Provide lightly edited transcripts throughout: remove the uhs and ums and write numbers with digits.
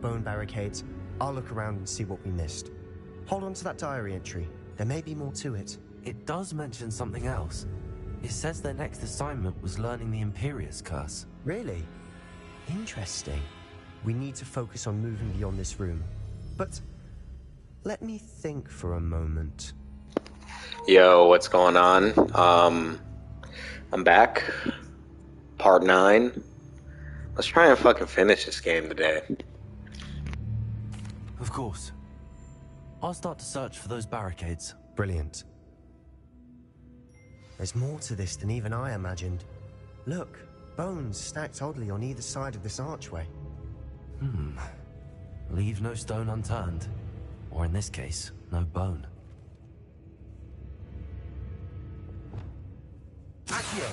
bone barricades. I'll look around and see what we missed. Hold on to that diary entry. There may be more to it. It does mention something else. It says their next assignment was learning the Imperius Curse. Really? Interesting. We need to focus on moving beyond this room. But let me think for a moment. Yo, what's going on? I'm back. Part 9. Let's try and fucking finish this game today. Of course. I'll start to search for those barricades. Brilliant. There's more to this than even I imagined. Look, bones stacked oddly on either side of this archway. Leave no stone unturned. Or in this case, no bone. Accio!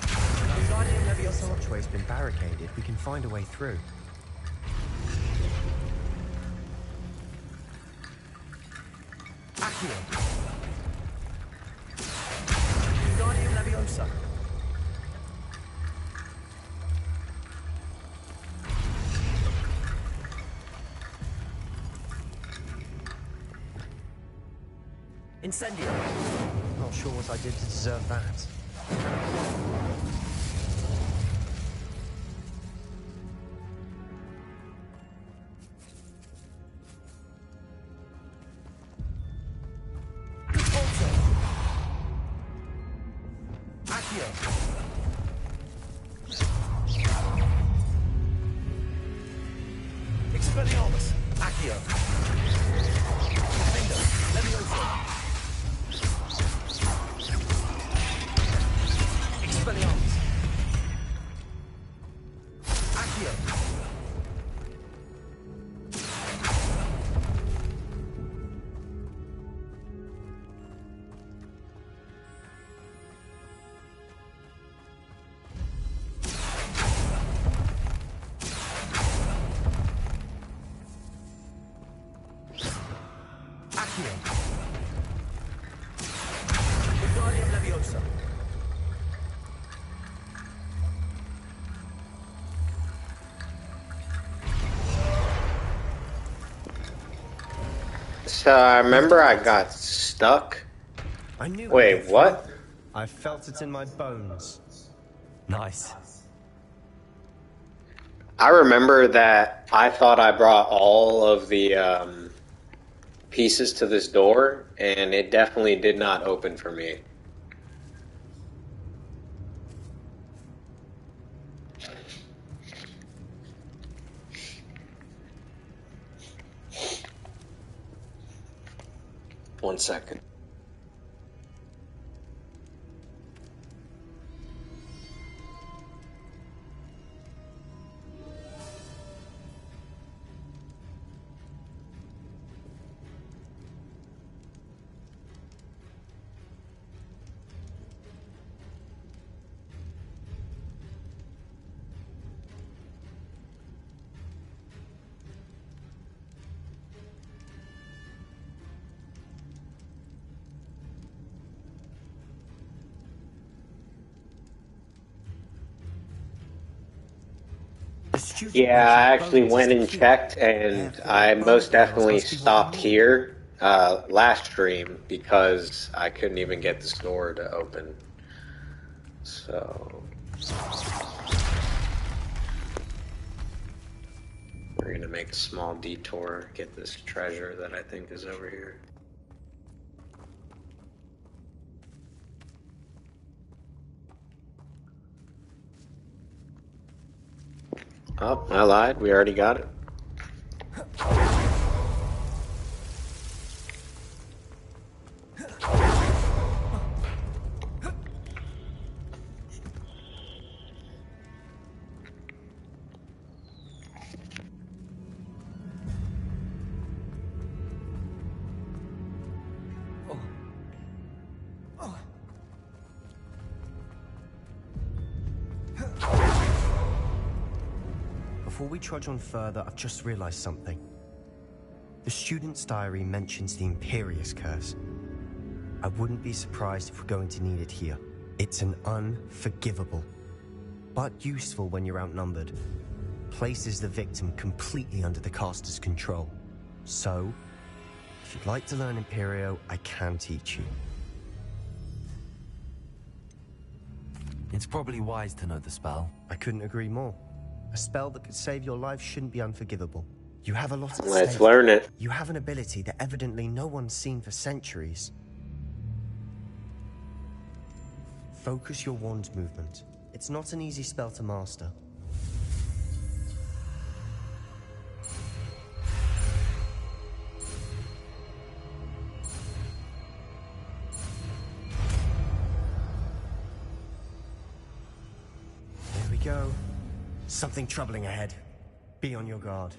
The Guardian Leviosa archway's been barricaded. We can find a way through. Accio! The Guardian Leviosa. Incendio! Not sure what I did to deserve that. Expelliarmus! Accio! Defender! Leviosa! Expelliarmus! Accio! Wingardium Leviosa. So I remember I got stuck. I knew. Wait, what? I felt it in my bones. Nice. I remember that I thought I brought all of the pieces to this door, and it definitely did not open for me. One second. Yeah, I actually went and checked, and I most definitely stopped here last stream because I couldn't even get this door to open. So we're gonna make a small detour, get this treasure that I think is over here. Oh, I lied. We already got it. Before we trudge on further, I've just realized something. The student's diary mentions the Imperius Curse. I wouldn't be surprised if we're going to need it here. It's an unforgivable, but useful when you're outnumbered. places the victim completely under the caster's control. So, if you'd like to learn Imperio, I can teach you. It's probably wise to know the spell. I couldn't agree more. A spell that could save your life shouldn't be unforgivable. You have a lot at Let's stake. learn it. You have an ability that evidently no one's seen for centuries. Focus your wand movement. It's not an easy spell to master. There we go. Something troubling ahead. Be on your guard.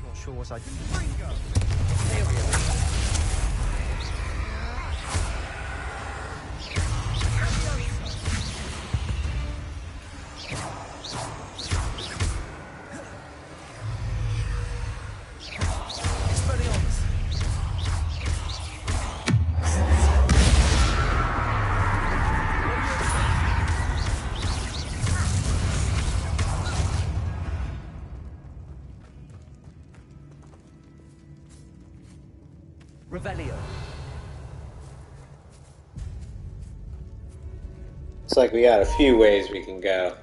Not sure what I can. Revelio. It's like we got a few ways we can go.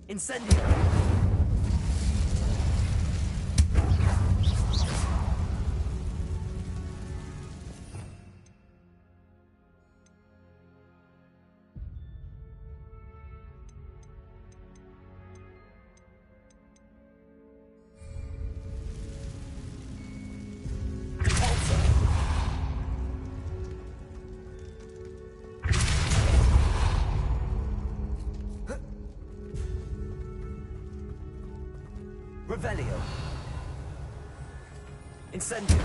Incendio. Revelio. Incendio.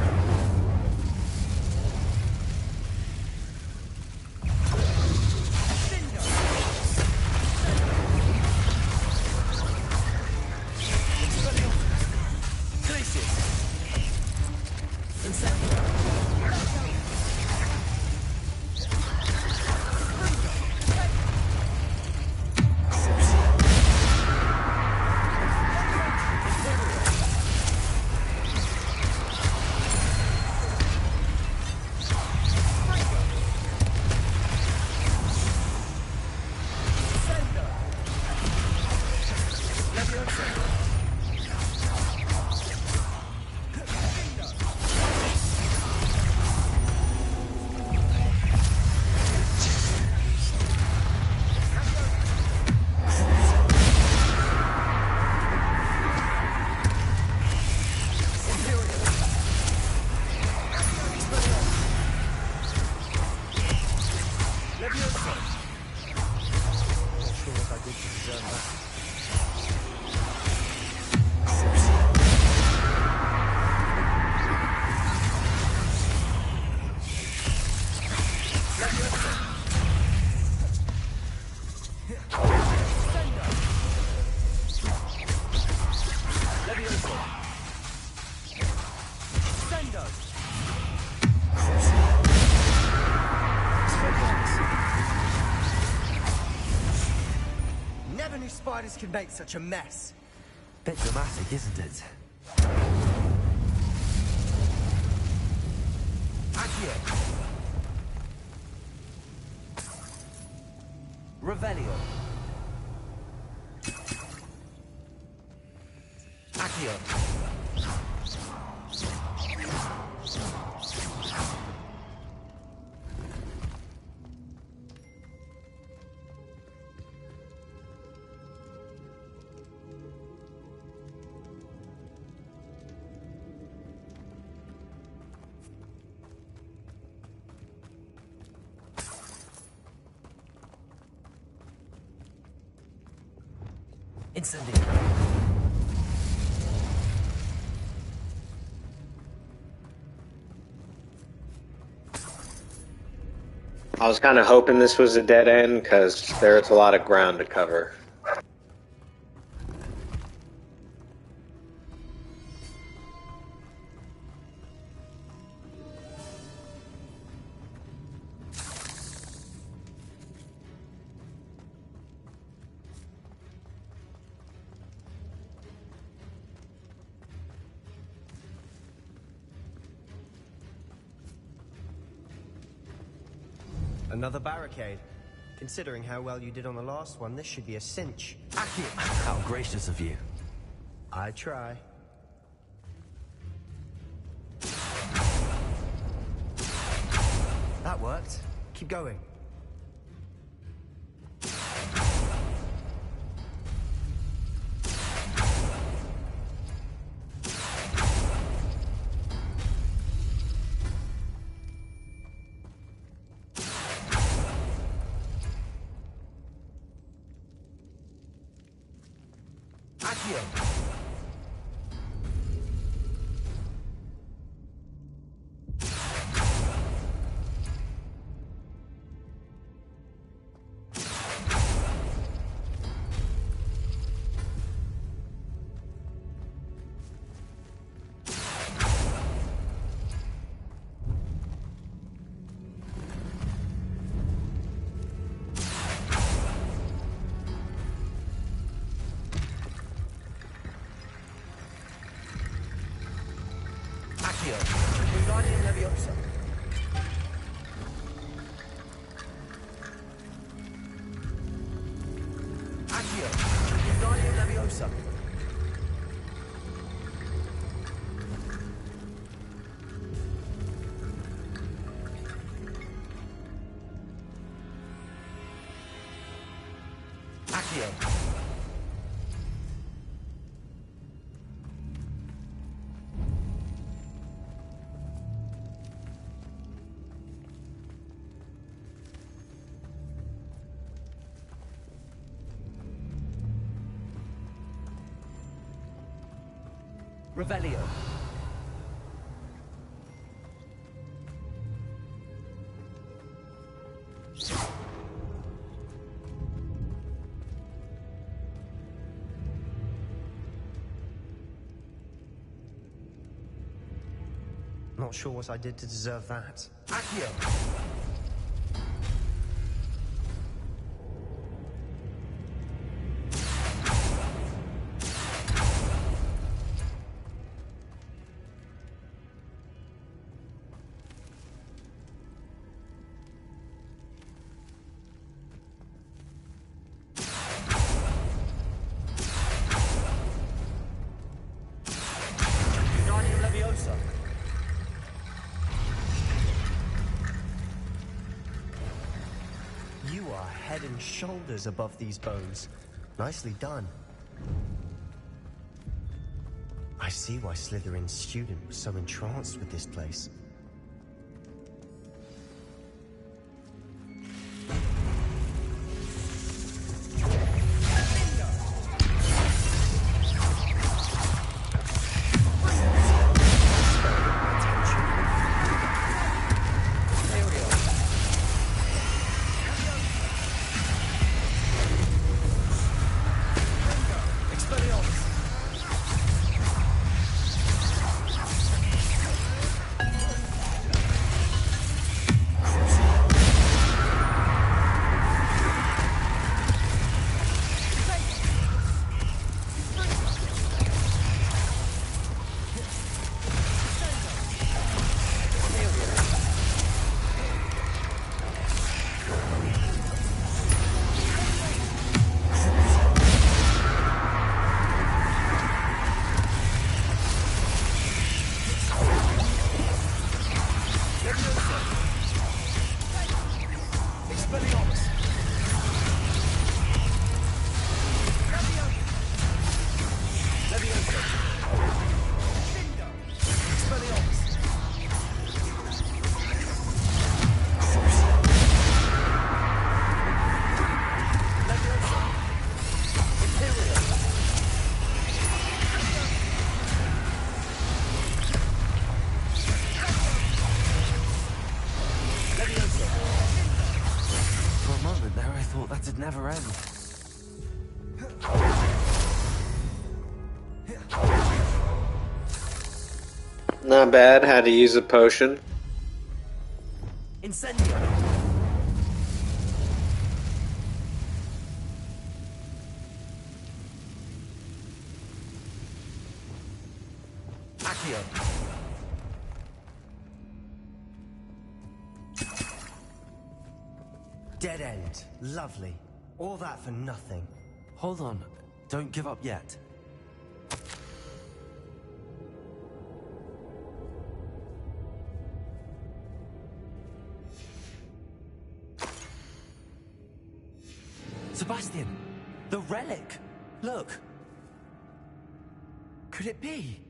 Never knew spiders could make such a mess. Bit dramatic, isn't it? Accio. Revelio. Accio. Incendio. I was kind of hoping this was a dead end because there's a lot of ground to cover. Another barricade. Considering how well you did on the last one, this should be a cinch. Accio! How gracious of you. I try. That worked. Keep going. Revelio. Not sure what I did to deserve that. Accio! You are head and shoulders above these bones. Nicely done. I see why Slytherin's student was so entranced with this place. Never end. Not bad. Had to use a potion. Incendio. Accio. Dead end. Lovely. All that for nothing. Hold on. Don't give up yet. Sebastian! The relic! Look! Could it be?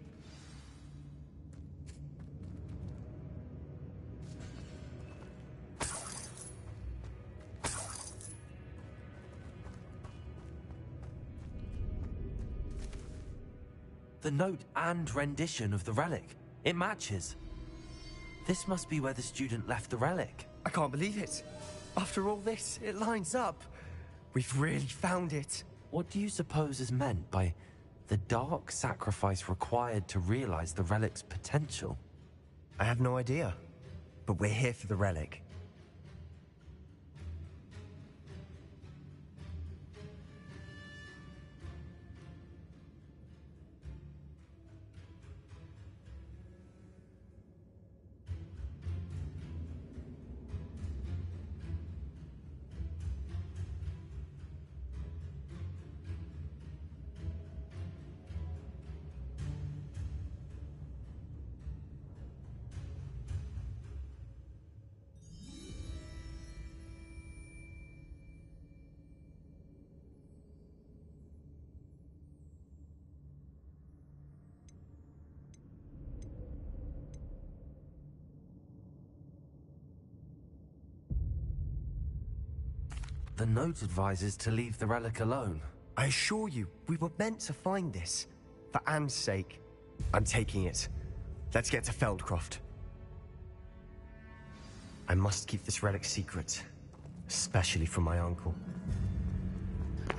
The note and rendition of the relic. It matches. This must be where the student left the relic. I can't believe it. After all this, it lines up. We've really found it. What do you suppose is meant by the dark sacrifice required to realize the relic's potential? I have no idea. But we're here for the relic. The note advises to leave the relic alone. I assure you, we were meant to find this. For Anne's sake. I'm taking it. Let's get to Feldcroft. I must keep this relic secret. Especially from my uncle.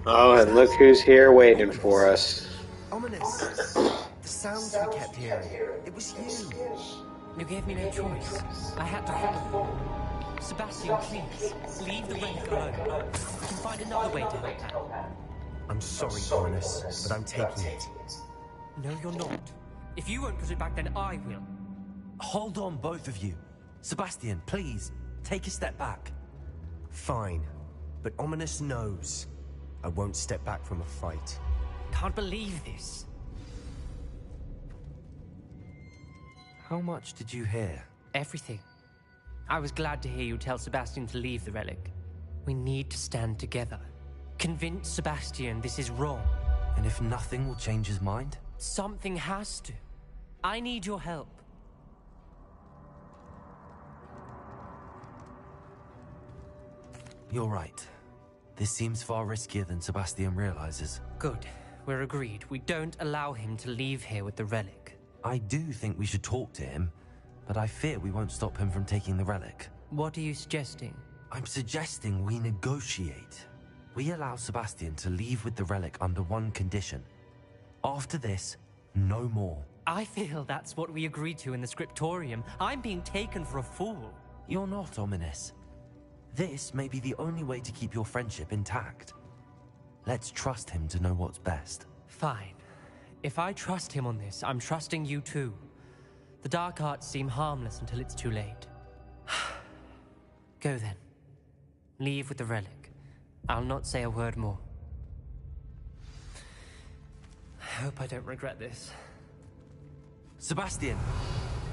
Oh, and look who's here waiting for us. Ominous. The sounds we kept hearing. It was you. You gave me no choice. I had to follow. Sebastian, please, leave the relic alone. We can find another way to help Anne. I'm sorry, Ominous, but I'm taking it. No, you're not. If you won't put it back, then I will. Hold on, both of you. Sebastian, please, take a step back. Fine, but Ominous knows. I won't step back from a fight. Can't believe this. How much did you hear? Everything. I was glad to hear you tell Sebastian to leave the relic. We need to stand together. Convince Sebastian this is wrong. And if nothing will change his mind? Something has to. I need your help. You're right. This seems far riskier than Sebastian realizes. Good. We're agreed. We don't allow him to leave here with the relic. I do think we should talk to him, but I fear we won't stop him from taking the relic. What are you suggesting? I'm suggesting we negotiate. We allow Sebastian to leave with the relic under one condition. After this, no more. I feel that's what we agreed to in the scriptorium. I'm being taken for a fool. You're not, Ominous. This may be the only way to keep your friendship intact. Let's trust him to know what's best. Fine. If I trust him on this, I'm trusting you too. The dark arts seem harmless until it's too late. Go then. Leave with the relic. I'll not say a word more. I hope I don't regret this. Sebastian,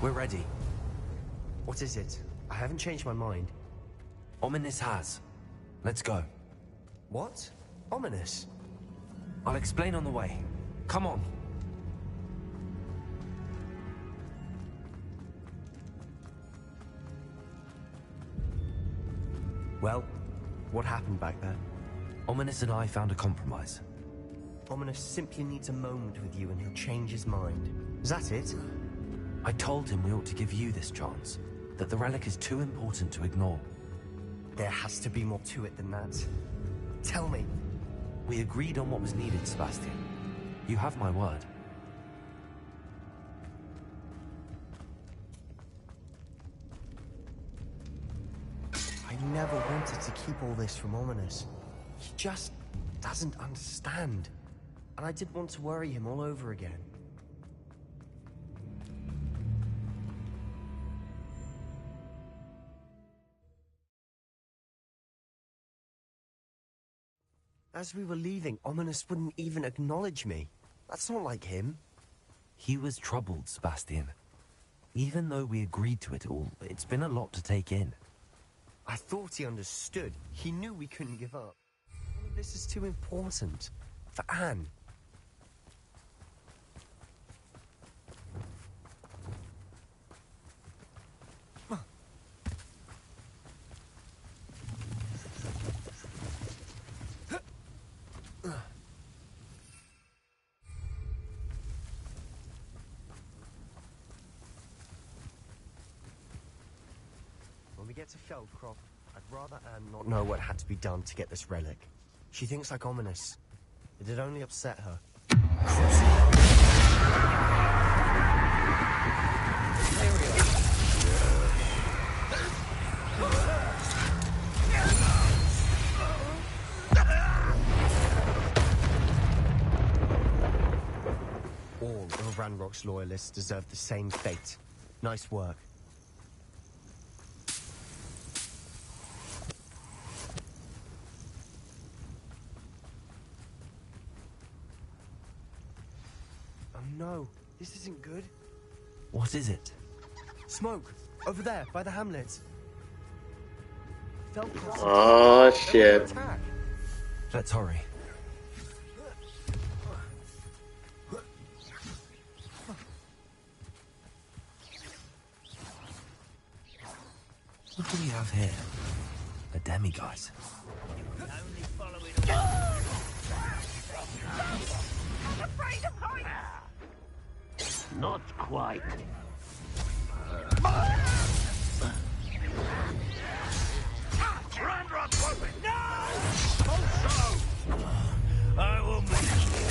we're ready. What is it? I haven't changed my mind. Ominous has. Let's go. What? Ominous? I'll explain on the way. Come on. Well, what happened back there? Ominous and I found a compromise. Ominous simply needs a moment with you and he'll change his mind. Is that it? I told him we ought to give you this chance, that the relic is too important to ignore. There has to be more to it than that. Tell me. We agreed on what was needed, Sebastian. You have my word. I never wanted to keep all this from Ominous. He just doesn't understand. And I didn't want to worry him all over again. As we were leaving, Ominous wouldn't even acknowledge me. That's not like him. He was troubled, Sebastian. Even though we agreed to it all, it's been a lot to take in. I thought he understood. He knew we couldn't give up. All of this is too important. For Anne. When we get to Feldcroft, I'd rather Anne not know what had to be done to get this relic. She thinks like Ominous. It'd only upset her. All of Ranrock's loyalists deserve the same fate. Nice work. Oh no, this isn't good. What is it? Smoke! Over there, by the hamlet. Oh shit. Attack. Let's hurry. What do we have here? A demigod. Not quite. I will make you.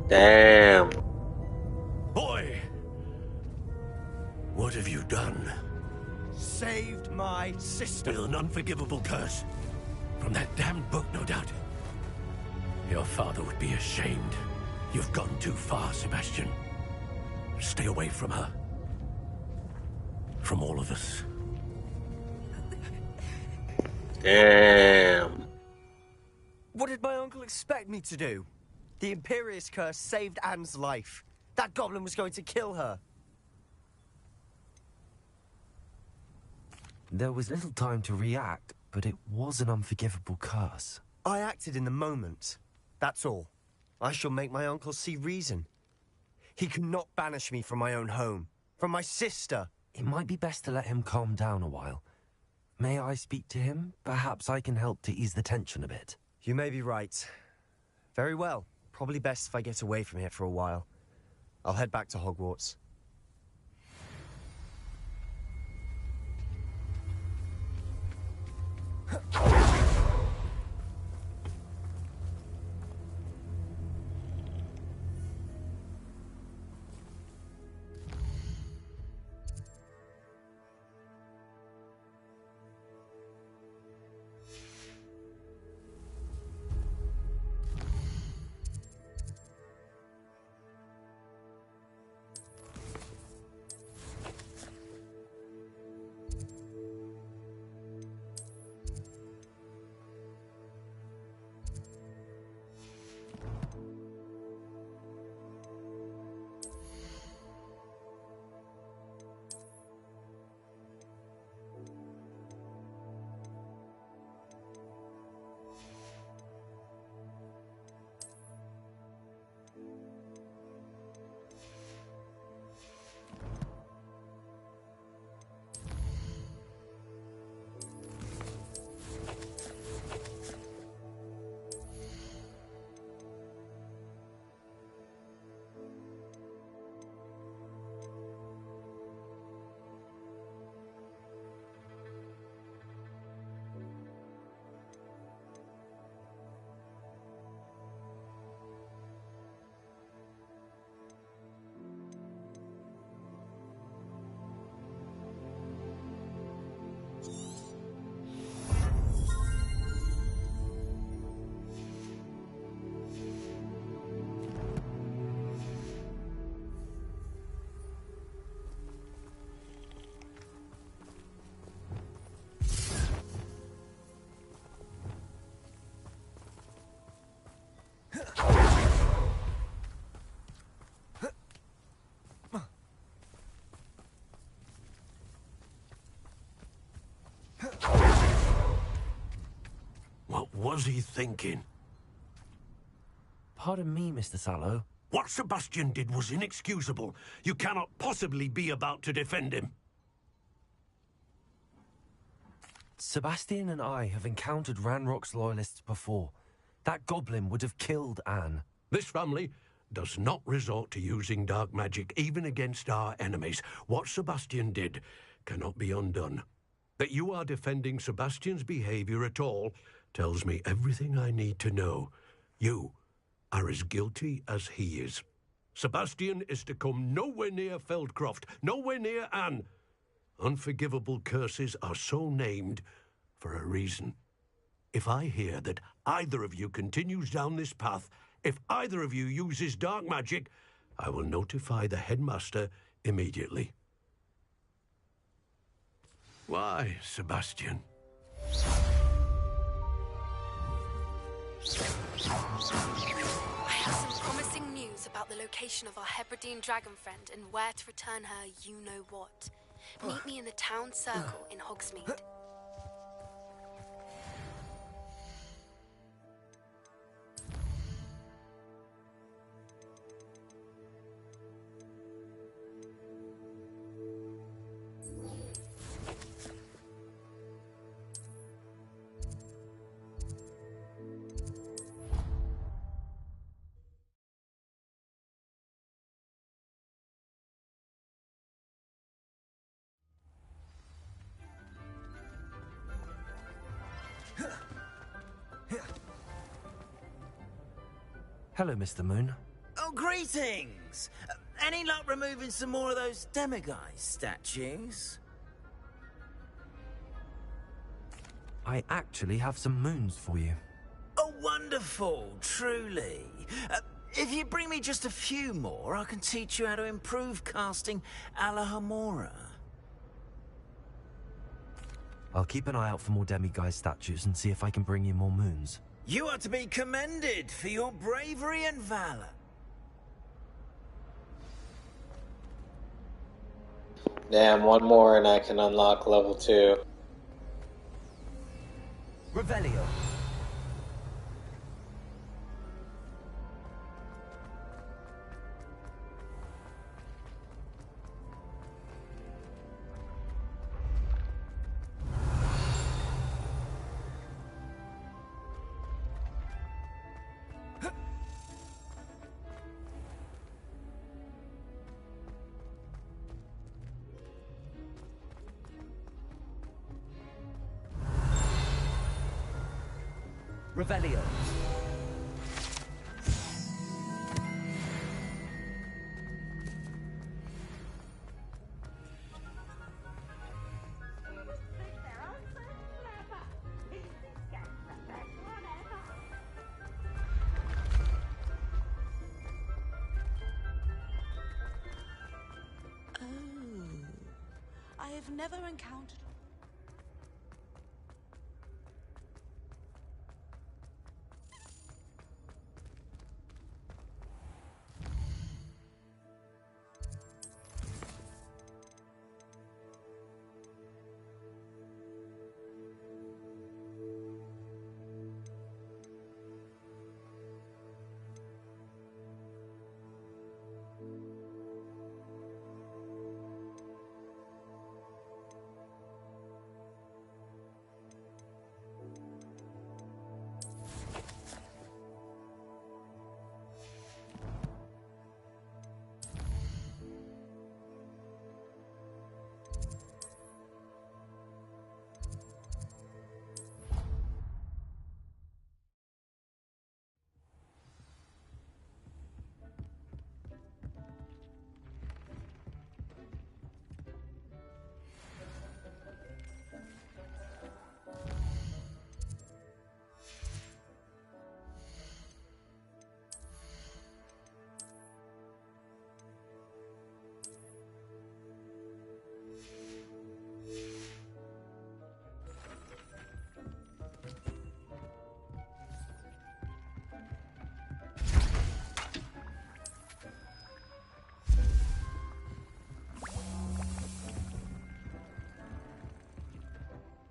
Damn. Boy! What have you done? Saved my sister. With an unforgivable curse. From that damned book, no doubt. Your father would be ashamed. You've gone too far, Sebastian. Stay away from her. From all of us. Damn. What did my uncle expect me to do? The Imperious Curse saved Anne's life. That goblin was going to kill her. There was little time to react, but it was an unforgivable curse. I acted in the moment. That's all. I shall make my uncle see reason. He cannot banish me from my own home, from my sister. It might be best to let him calm down a while. May I speak to him? Perhaps I can help to ease the tension a bit. You may be right. Very well. Probably best if I get away from here for a while. I'll head back to Hogwarts. What was he thinking? Pardon me, Mr. Sallow. What Sebastian did was inexcusable. You cannot possibly be about to defend him. Sebastian and I have encountered Ranrock's loyalists before. That goblin would have killed Anne. This family does not resort to using dark magic even against our enemies. What Sebastian did cannot be undone. That you are defending Sebastian's behavior at all tells me everything I need to know. You are as guilty as he is. Sebastian is to come nowhere near Feldcroft, nowhere near Anne. Unforgivable curses are so named for a reason. If I hear that either of you continues down this path, if either of you uses dark magic, I will notify the headmaster immediately. Why, Sebastian? I have some promising news about the location of our Hebridean dragon friend and where to return her you-know-what. Meet me in the town circle in Hogsmeade. Hello, Mr. Moon. Oh, greetings! Any luck removing some more of those demiguise statues? I actually have some moons for you. Oh, wonderful, truly. If you bring me just a few more, I can teach you how to improve casting Alohomora. I'll keep an eye out for more demiguise statues and see if I can bring you more moons. You are to be commended for your bravery and valor. Damn, one more and I can unlock level 2. Revelio. Revelio. Oh, I have never encountered.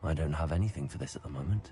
I don't have anything for this at the moment.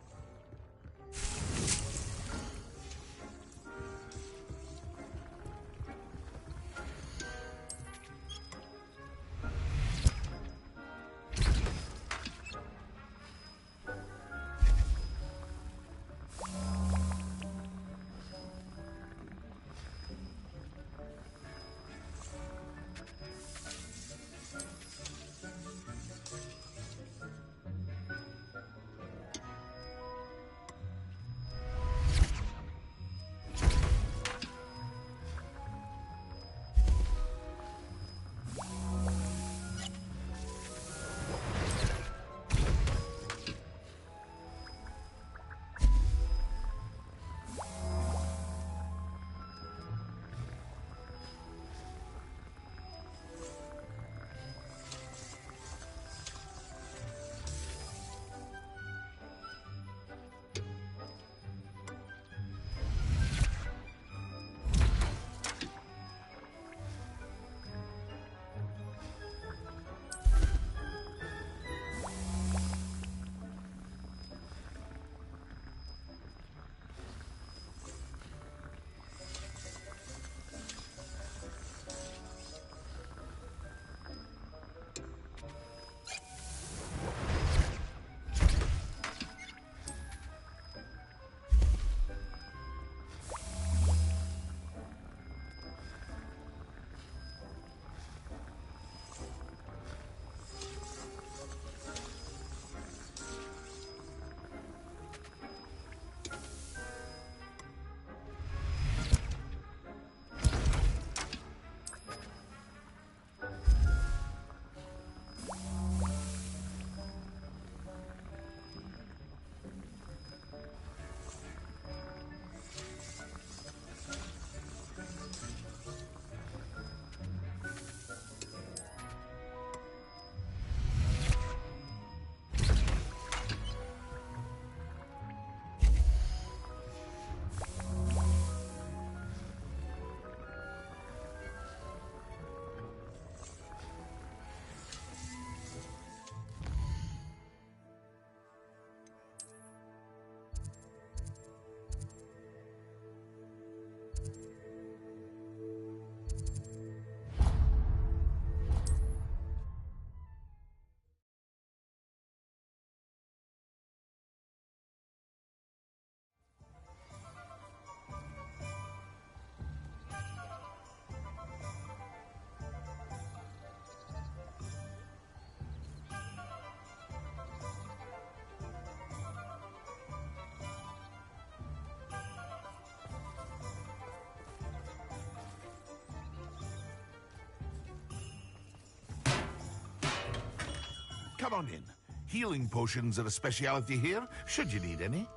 Come on in. Healing potions are a speciality here, should you need any.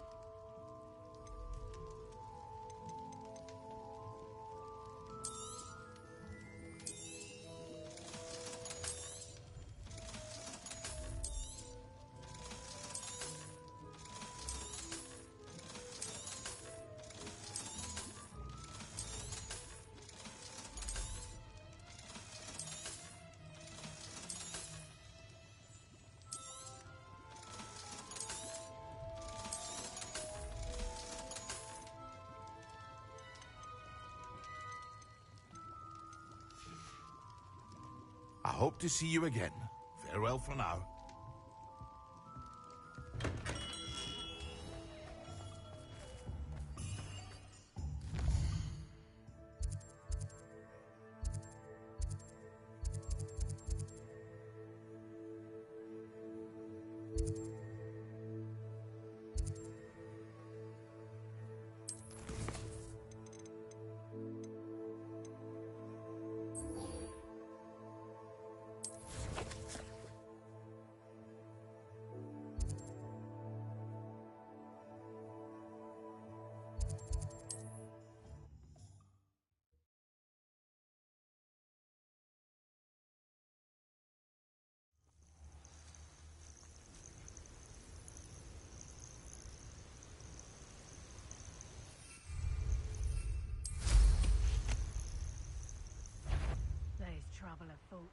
I hope to see you again. Farewell for now. Trouble afoot.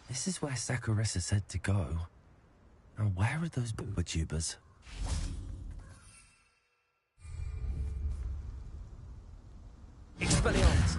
This is where Sakurissa said to go. Now, where are those booba tubers? Expelliarmus!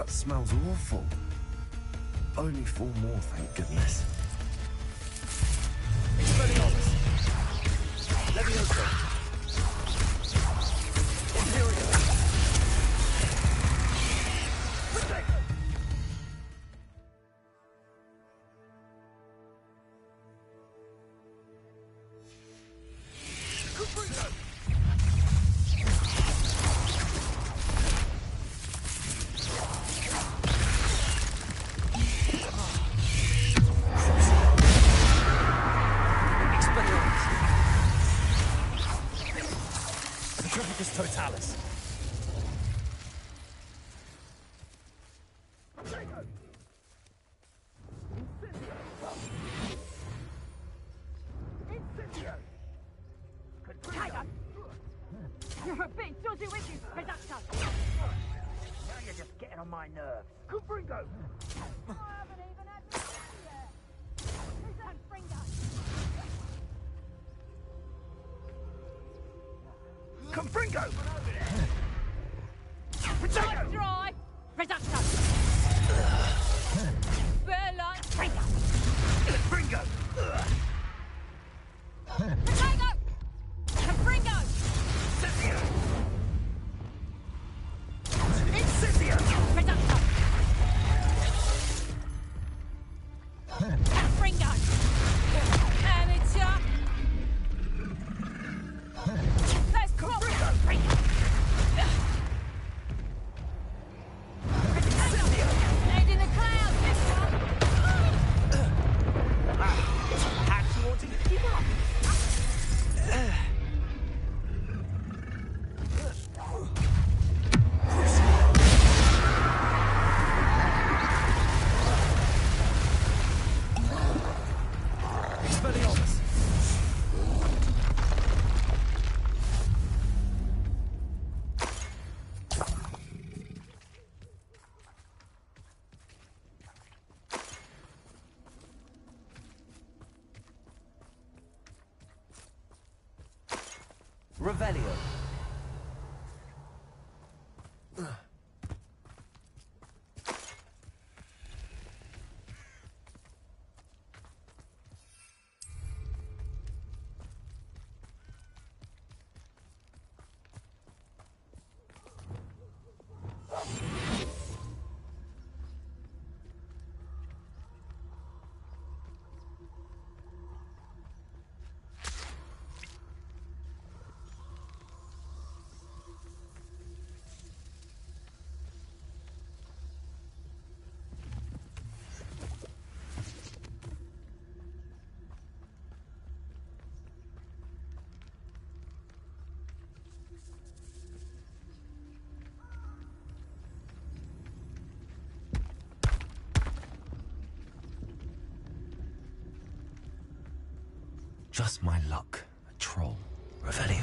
Smells awful. Only 4 more, thank goodness. Expelliarmus! Levioso! Imperial! Totalis. You're a bit dodgy with you, Reductor. Now you're just getting on my nerves. Confringo! I haven't even had the yet. Who's that Confringo? Confringo! Potato! Dry! Reductor! Bella! Confringo! Confringo! Potato! Confringo! Incendio! Reductor! Confringo! Amateur! Let's go! Confringo! Revelio. Just my luck. A troll. Revelio.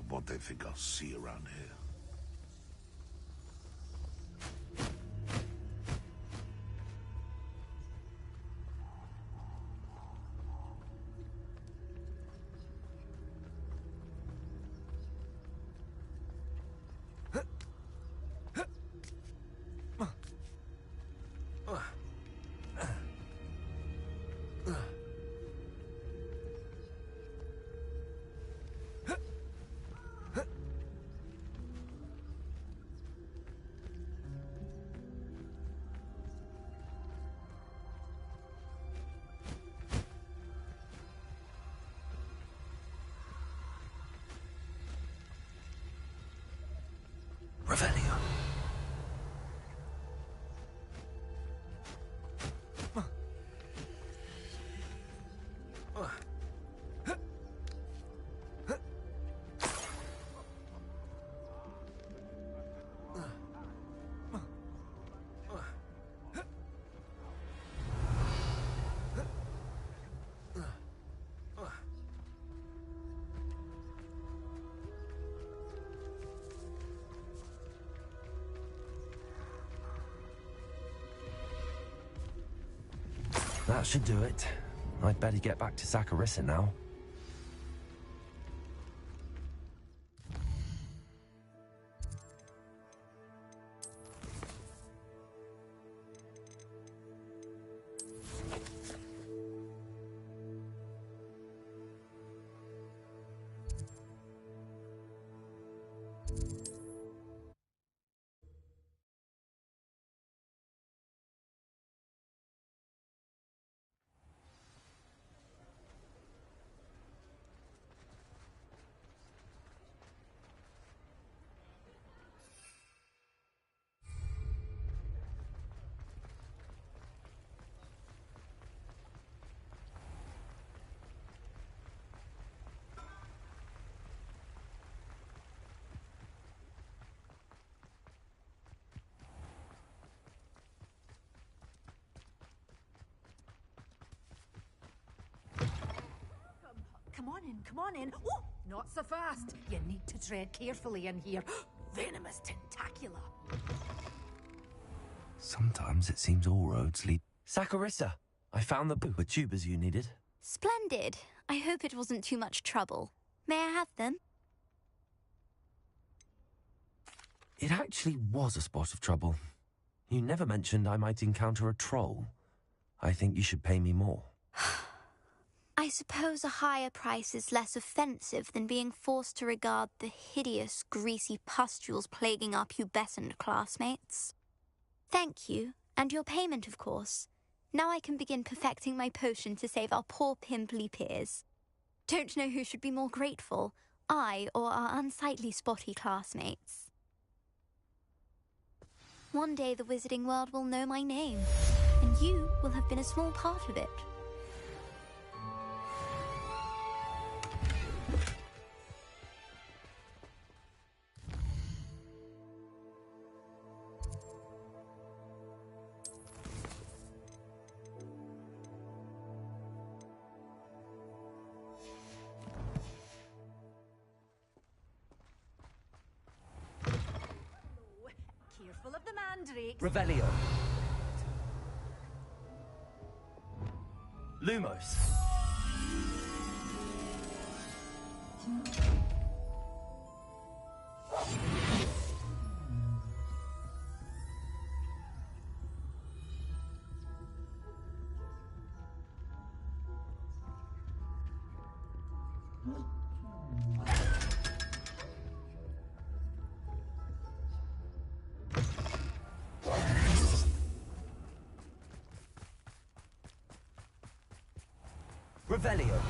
What they think I'll see around here. Revelio. That should do it. I'd better get back to Saccharissa now. Come on in. Oh, not so fast. You need to tread carefully in here. Venomous tentacula. Sometimes it seems all roads lead... Saccharissa! I found the pooper tubers you needed. Splendid. I hope it wasn't too much trouble. May I have them? It actually was a spot of trouble. You never mentioned I might encounter a troll. I think you should pay me more. I suppose a higher price is less offensive than being forced to regard the hideous, greasy pustules plaguing our pubescent classmates. Thank you, and your payment, of course. Now I can begin perfecting my potion to save our poor pimply peers. Don't know who should be more grateful, I or our unsightly spotty classmates. One day the wizarding world will know my name, and you will have been a small part of it. Careful of the mandrakes. Revelio. Lumos. Revelio.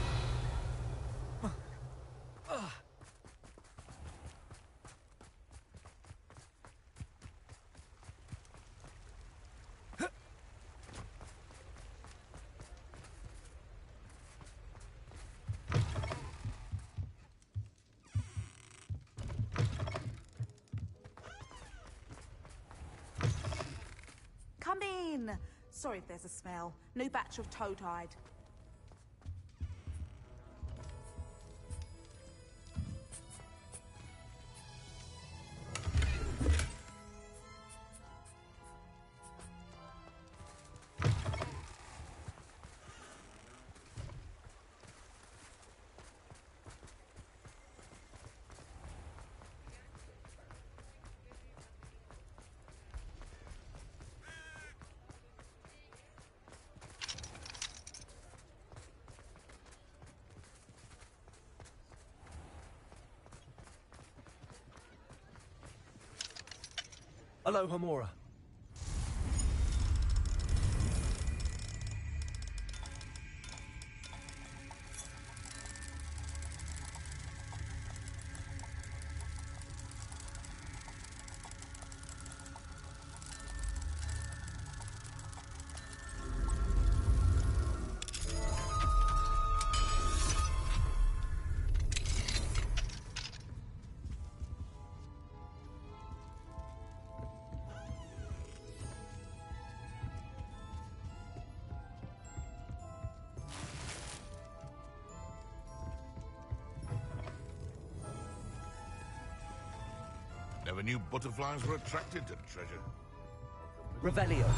Come in. Sorry if there's a smell. New batch of toad-hide. Aloha Mora. Never knew butterflies were attracted to treasure. Revelio.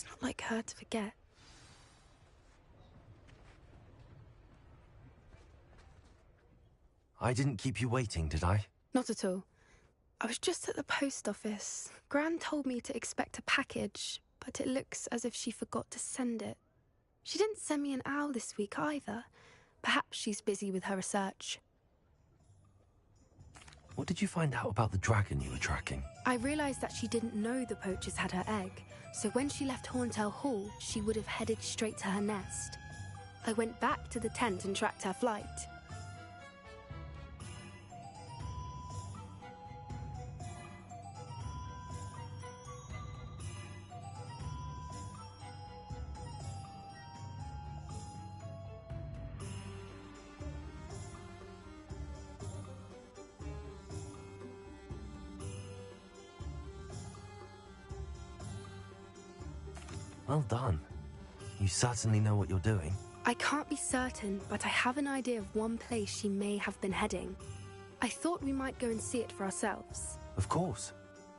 It's not like her to forget. I didn't keep you waiting, did I? Not at all. I was just at the post office. Gran told me to expect a package, but it looks as if she forgot to send it. She didn't send me an owl this week either. Perhaps she's busy with her research. What did you find out about the dragon you were tracking? I realized that she didn't know the poachers had her egg, so when she left Horntail Hall, she would have headed straight to her nest. I went back to the tent and tracked her flight. Well done. You certainly know what you're doing. I can't be certain, but I have an idea of one place she may have been heading. I thought we might go and see it for ourselves. Of course.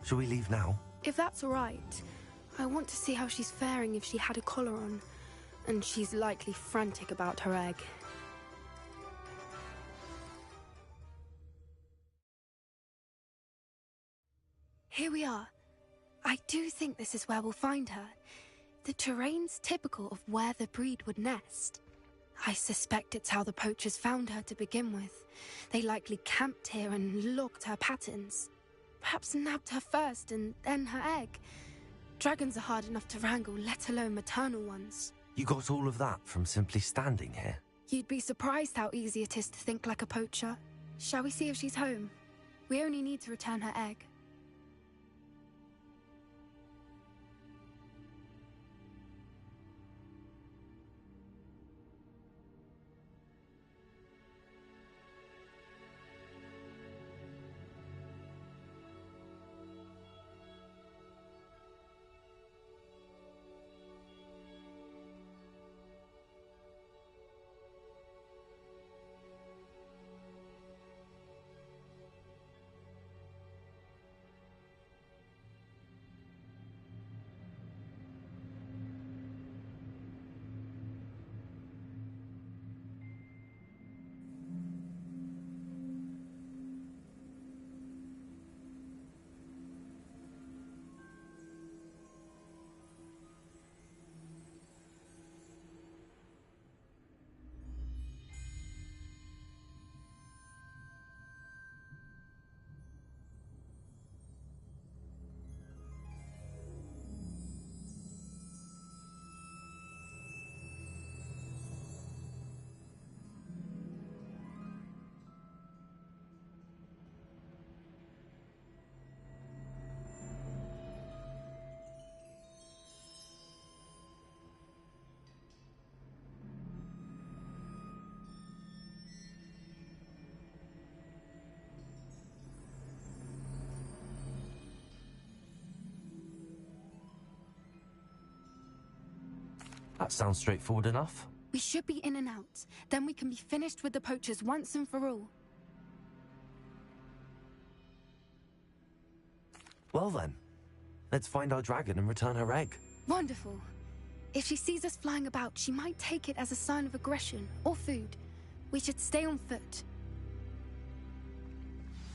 Shall we leave now? If that's all right. I want to see how she's faring if she had a collar on. And she's likely frantic about her egg. Here we are. I do think this is where we'll find her. The terrain's typical of where the breed would nest. I suspect it's how the poachers found her to begin with. They likely camped here and logged her patterns. Perhaps nabbed her first and then her egg. Dragons are hard enough to wrangle, let alone maternal ones. You got all of that from simply standing here? You'd be surprised how easy it is to think like a poacher. Shall we see if she's home? We only need to return her egg. That sounds straightforward enough. We should be in and out. Then we can be finished with the poachers once and for all. Well then, let's find our dragon and return her egg. Wonderful. If she sees us flying about, she might take it as a sign of aggression or food. We should stay on foot.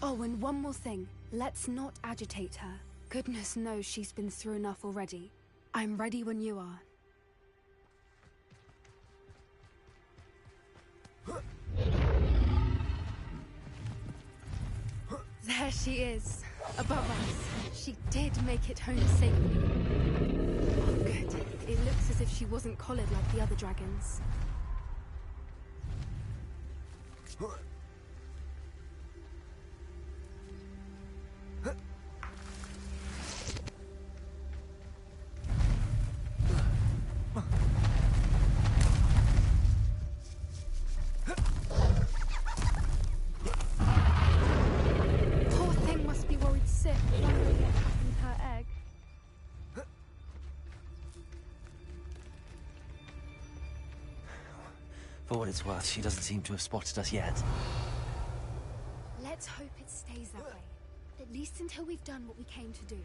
Oh, and one more thing. Let's not agitate her. Goodness knows she's been through enough already. I'm ready when you are. There she is, above us. She did make it home safely. Oh, good. It looks as if she wasn't collared like the other dragons. For what it's worth, she doesn't seem to have spotted us yet. Let's hope it stays that way. At least until we've done what we came to do.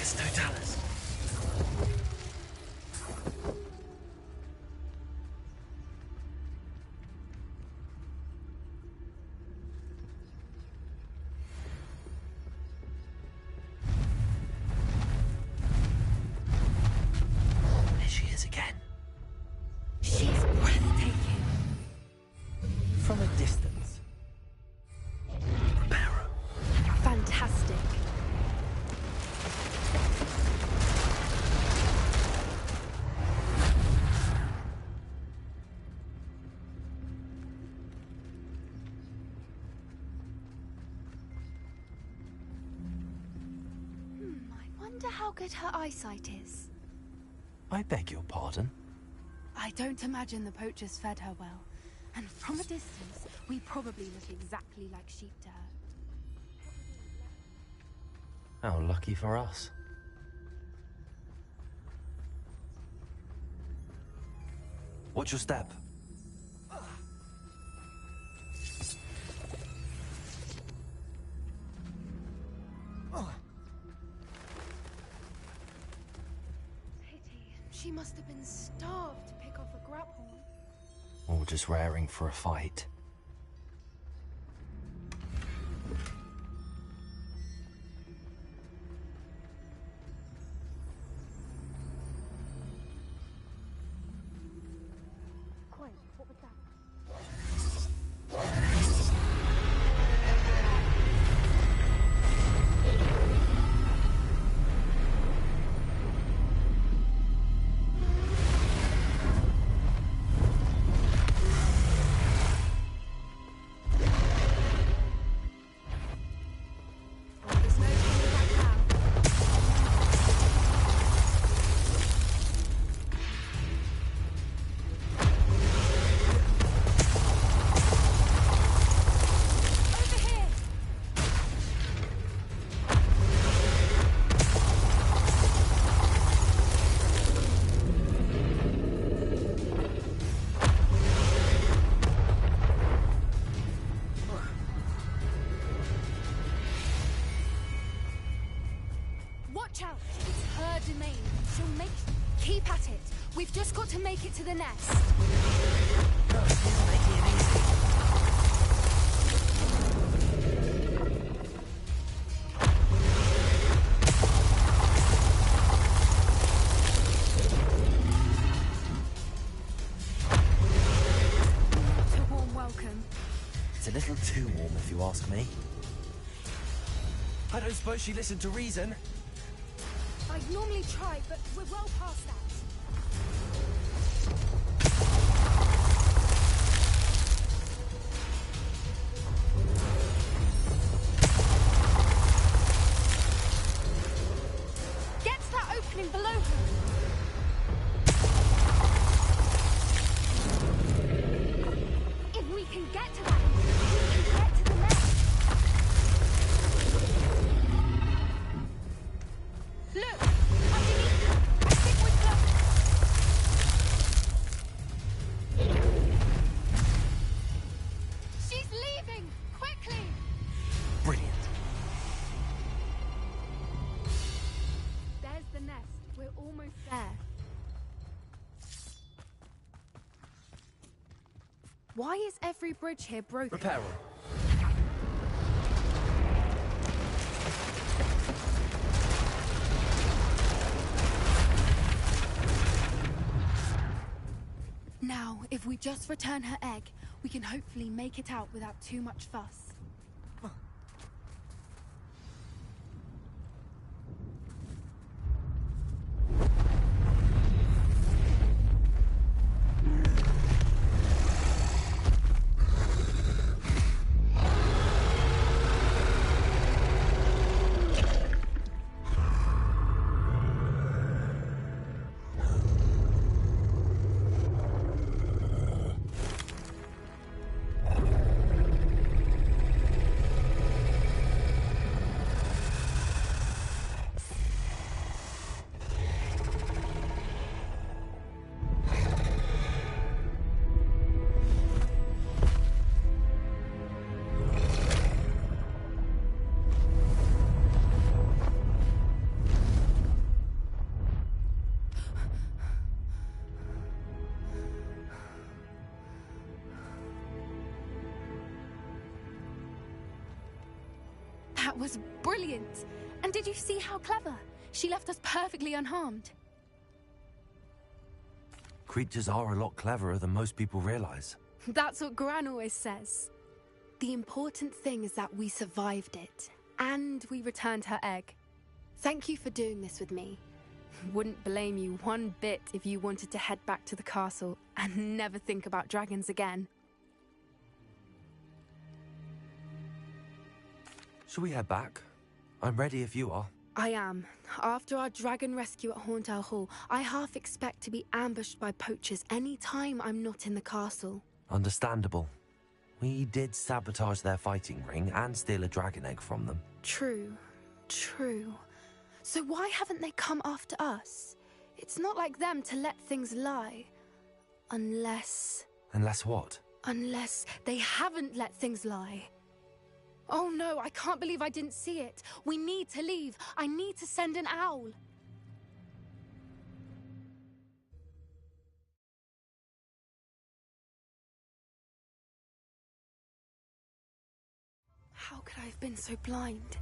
Yes, Totalis. There she is again. She's breathtaking. From a distance. Reparo. Fantastic. I wonder how good her eyesight is. I beg your pardon? I don't imagine the poachers fed her well. And from a distance, we probably look exactly like sheep to her. How lucky for us. Watch your step. Pity. She must have been starved to pick off a grab horn. Or just raring for a fight. Quinn, what was that? There's no turning back now. Over here! Watch out! It's her domain. She'll make... Keep at it. We've just got to make it to the nest. Not a warm welcome. It's a little too warm, if you ask me. I don't suppose she listened to reason. I'd normally try, but we're well past that. Get to that opening below her. If we can get to that, we can get to the nest. Look! Underneath her! I think we're close! She's leaving! Quickly! Brilliant. There's the nest. We're almost there. Why is every bridge here broken? Reparo. Now, if we just return her egg, we can hopefully make it out without too much fuss. That was brilliant! And did you see how clever? She left us perfectly unharmed. Creatures are a lot cleverer than most people realize. That's what Gran always says. The important thing is that we survived it, and we returned her egg. Thank you for doing this with me. Wouldn't blame you one bit if you wanted to head back to the castle and never think about dragons again. Shall we head back? I'm ready if you are. I am. After our dragon rescue at Hauntel Hall, I half expect to be ambushed by poachers any time I'm not in the castle. Understandable. We did sabotage their fighting ring and steal a dragon egg from them. True. So why haven't they come after us? It's not like them to let things lie. Unless... Unless what? Unless they haven't let things lie. Oh no, I can't believe I didn't see it. We need to leave. I need to send an owl. How could I have been so blind?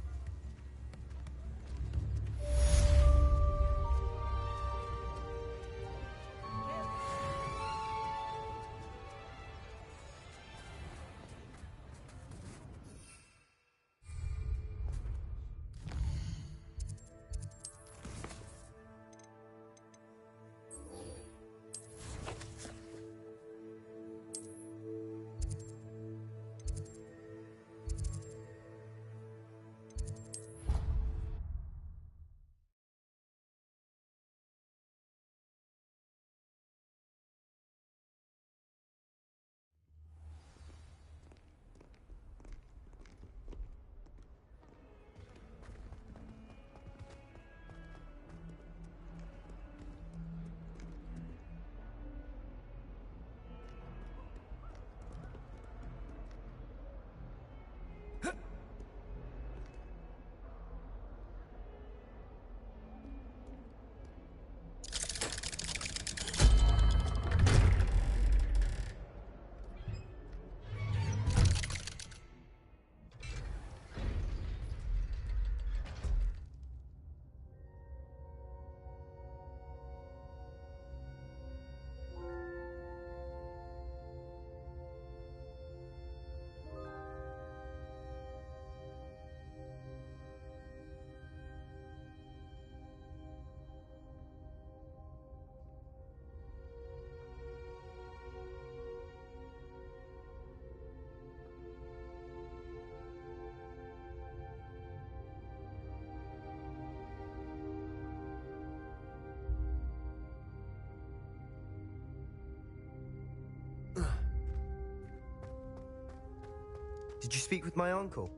Did you speak with my uncle?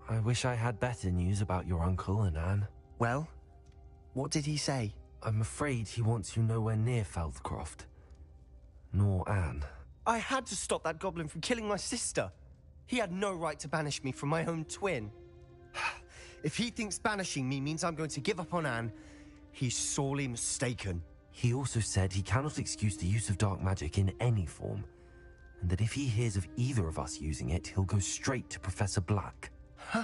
I wish I had better news about your uncle and Anne. Well, what did he say? I'm afraid he wants you nowhere near Feldcroft. Nor Anne. I had to stop that goblin from killing my sister. He had no right to banish me from my own twin. If he thinks banishing me means I'm going to give up on Anne, he's sorely mistaken. He also said he cannot excuse the use of dark magic in any form, and that if he hears of either of us using it, he'll go straight to Professor Black. Huh.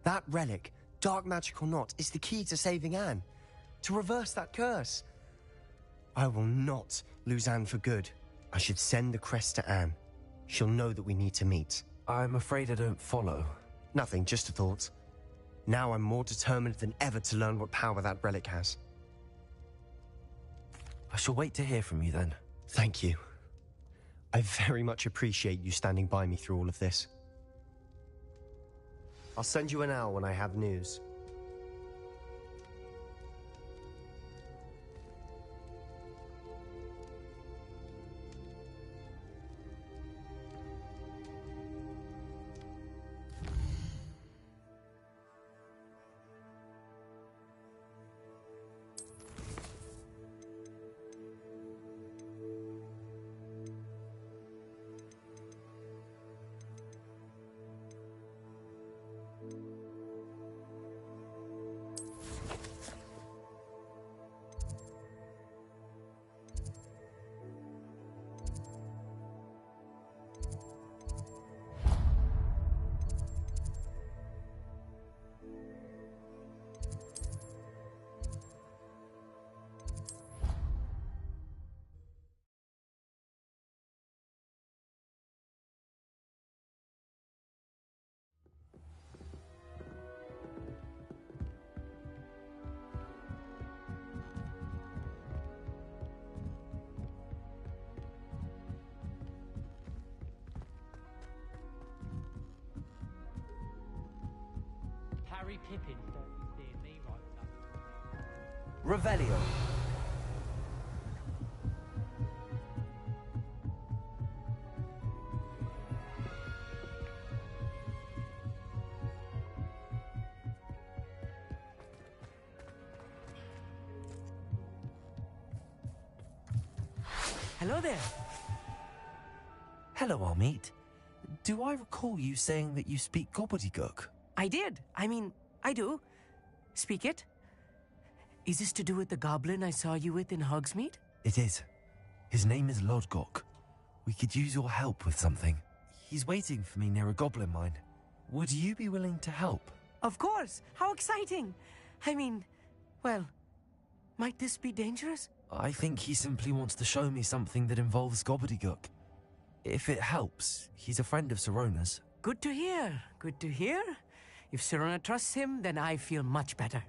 That relic, dark magic or not, is the key to saving Anne. To reverse that curse. I will not lose Anne for good. I should send the crest to Anne. She'll know that we need to meet. I'm afraid I don't follow. Nothing, just a thought. Now I'm more determined than ever to learn what power that relic has. I shall wait to hear from you then. Thank you. I very much appreciate you standing by me through all of this. I'll send you an owl when I have news. Harry Pippin seeing me right now. Revelio. Hello there. Hello, Amit. Do I recall you saying that you speak gobbledygook? I did. I mean, I do. Speak it. Is this to do with the goblin I saw you with in Hogsmeade? It is. His name is Lodgok. We could use your help with something. He's waiting for me near a goblin mine. Would you be willing to help? Of course. How exciting. I mean, well, might this be dangerous? I think he simply wants to show me something that involves gobbledygook. If it helps, he's a friend of Sirona's. Good to hear. Good to hear. If Sirona trusts him, then I feel much better.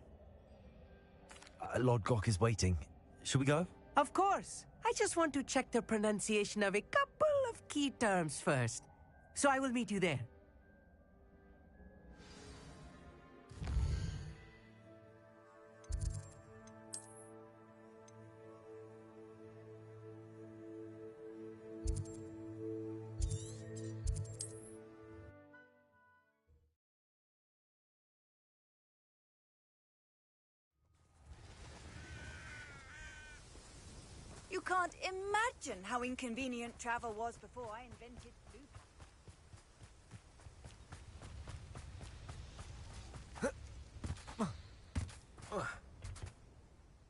Lodgok is waiting. Shall we go? Of course. I just want to check the pronunciation of a couple of key terms first. So I will meet you there. You can't imagine how inconvenient travel was before I invented loop.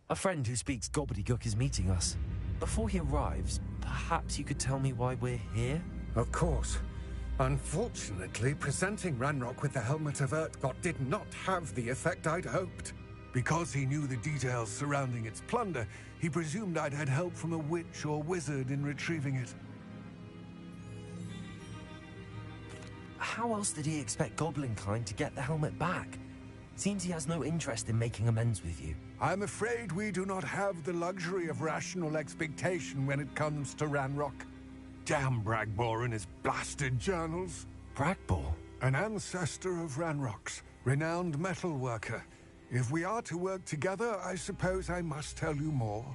A friend who speaks gobbledygook is meeting us. Before he arrives, perhaps you could tell me why we're here? Of course. Unfortunately, presenting Ranrock with the Helmet of Urtkot did not have the effect I'd hoped. Because he knew the details surrounding its plunder, he presumed I'd had help from a witch or wizard in retrieving it. How else did he expect Goblinkind to get the helmet back? Seems he has no interest in making amends with you. I'm afraid we do not have the luxury of rational expectation when it comes to Ranrock. Damn Bragbor and his blasted journals. Bragbor? An ancestor of Ranrock's, renowned metal worker. If we are to work together, I suppose I must tell you more.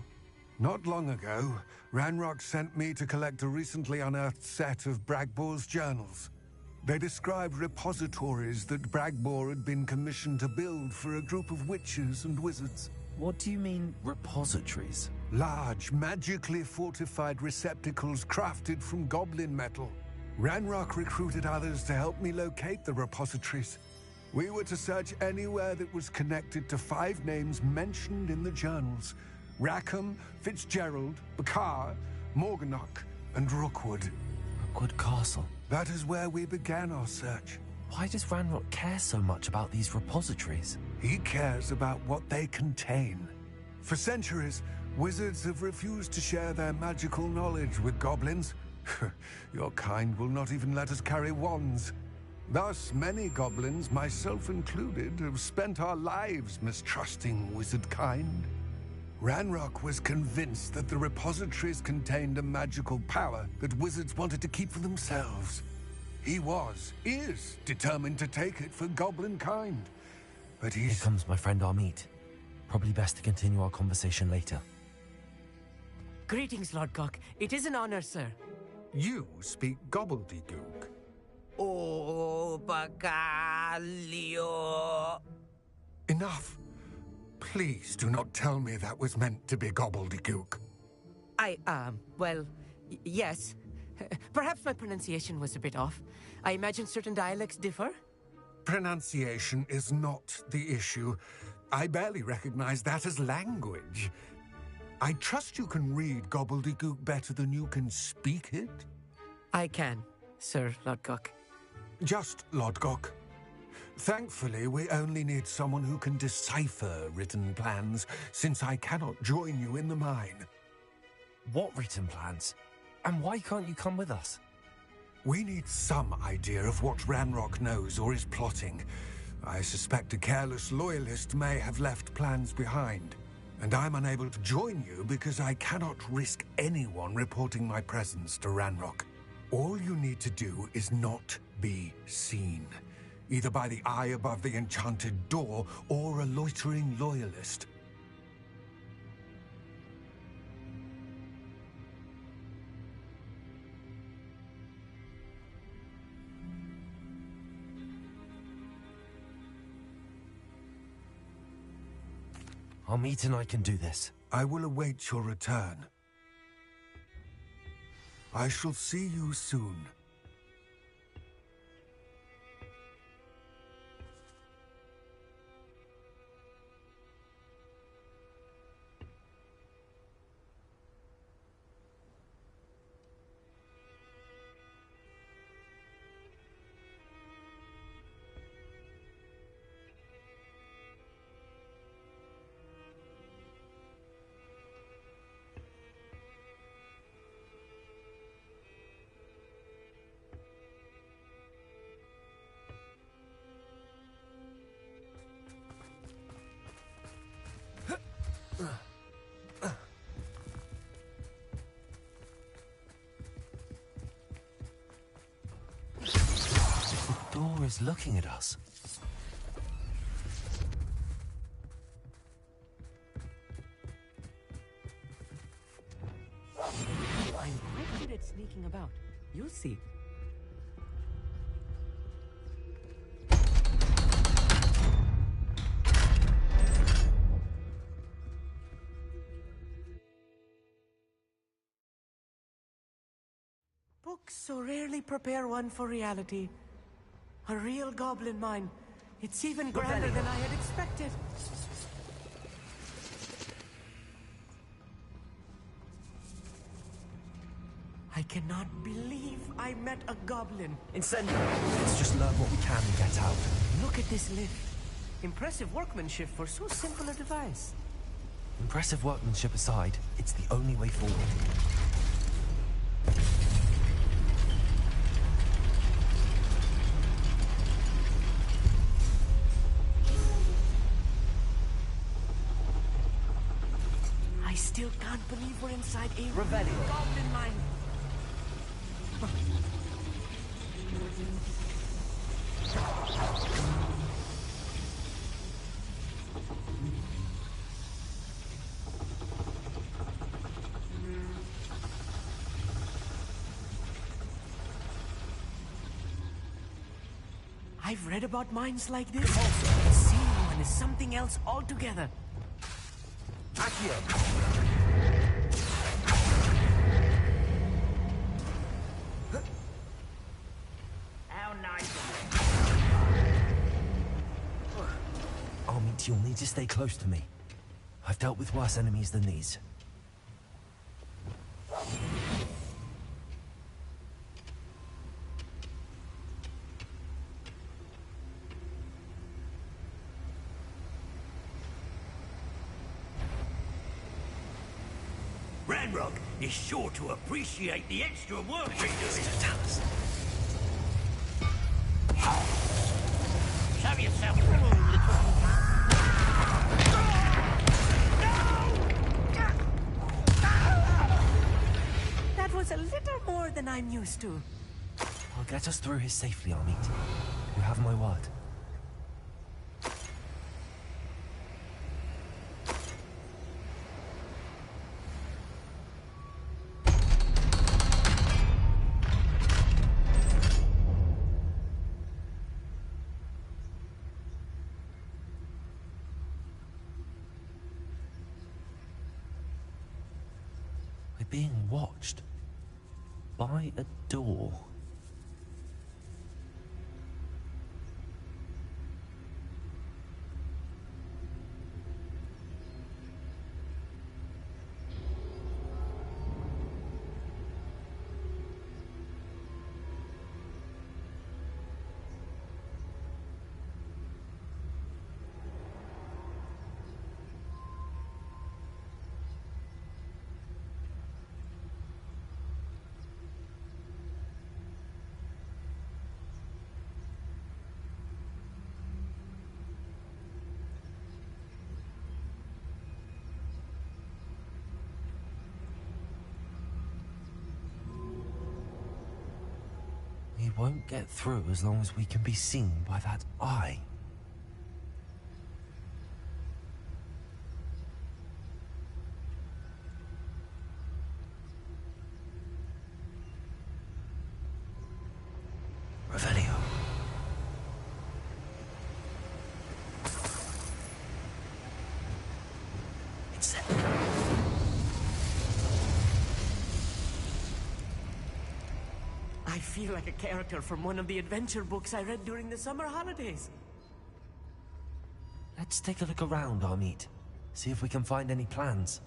Not long ago, Ranrock sent me to collect a recently unearthed set of Bragbor's journals. They described repositories that Bragbor had been commissioned to build for a group of witches and wizards. What do you mean, repositories? Large, magically fortified receptacles crafted from goblin metal. Ranrock recruited others to help me locate the repositories. We were to search anywhere that was connected to 5 names mentioned in the journals. Rackham, Fitzgerald, Bakar, Morganach, and Rookwood. Rookwood Castle. That is where we began our search. Why does Ranrock care so much about these repositories? He cares about what they contain. For centuries, wizards have refused to share their magical knowledge with goblins. Your kind will not even let us carry wands. Thus, many goblins, myself included, have spent our lives mistrusting wizard kind. Ranrock was convinced that the repositories contained a magical power that wizards wanted to keep for themselves. He is determined to take it for goblin kind. But Here comes my friend Amit. Probably best to continue our conversation later. Greetings, Lodgok. It is an honor, sir. You speak gobbledygook. Oh, Bacalio. Enough. Please do not tell me that was meant to be gobbledygook. Well, yes. Perhaps my pronunciation was a bit off. I imagine certain dialects differ? Pronunciation is not the issue. I barely recognize that as language. I trust you can read gobbledygook better than you can speak it? I can, Sir Lodgok. Just Lodgok. Thankfully, we only need someone who can decipher written plans, since I cannot join you in the mine. What written plans? And why can't you come with us? We need some idea of what Ranrock knows or is plotting. I suspect a careless loyalist may have left plans behind. And I'm unable to join you because I cannot risk anyone reporting my presence to Ranrock. All you need to do is not be seen. either by the eye above the enchanted door or a loitering loyalist. Amit and I can do this. I will await your return. I shall see you soon. The door is looking at us. I'm quite good at sneaking about. You'll see. Books so rarely prepare one for reality. A real goblin mine. It's even grander than I had expected. I cannot believe I met a goblin. Incendio! Let's just learn what we can and get out. Look at this lift. Impressive workmanship for so simple a device. Impressive workmanship aside, it's the only way forward. I still can't believe we're inside a Revelio. goblin mine. I've read about mines like this. Seeing one is something else altogether. How nice Amit, you'll need to stay close to me. I've dealt with worse enemies than these. Ranrock is sure to appreciate the extra work you're doing. Show yourself through, That was a little more than I'm used to. I'll get us through here safely, Amit. You have my word. We're being watched by a door. They won't get through as long as we can be seen by that eye. Revelio. It's set. I feel like a character from one of the adventure books I read during the summer holidays. Let's take a look around, Amit. See if we can find any plans.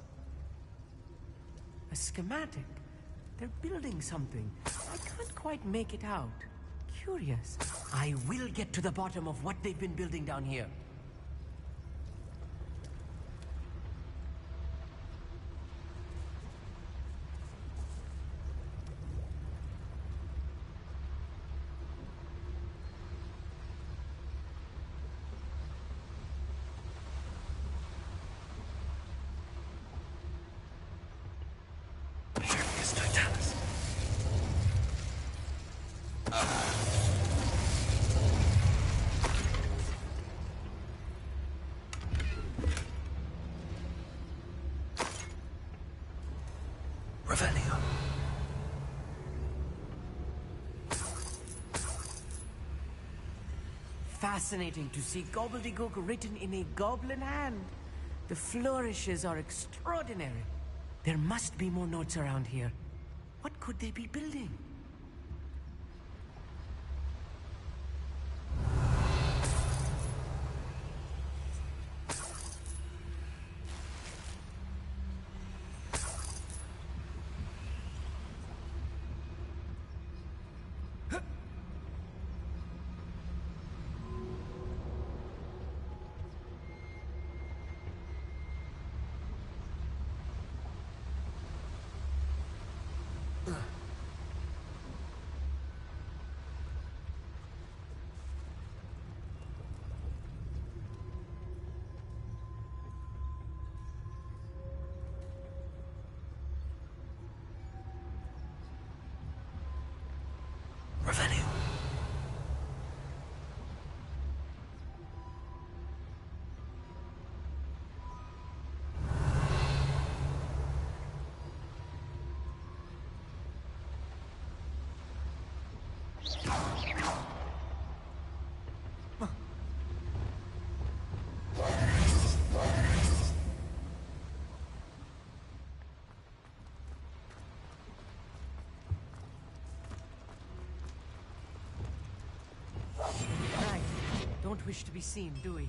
A schematic. They're building something. I can't quite make it out. Curious. I will get to the bottom of what they've been building down here. Revelio. Fascinating to see gobbledygook written in a goblin hand. The flourishes are extraordinary. There must be more notes around here. What could they be building? Revelio. Don't wish to be seen, do we?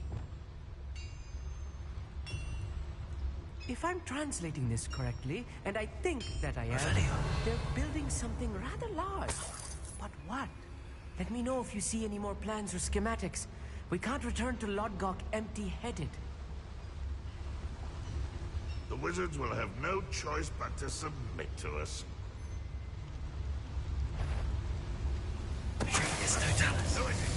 If I'm translating this correctly, and I think that I am, they're building something rather large. But what? Let me know if you see any more plans or schematics. We can't return to Lodgok empty-headed. The wizards will have no choice but to submit to us. It's Totalis.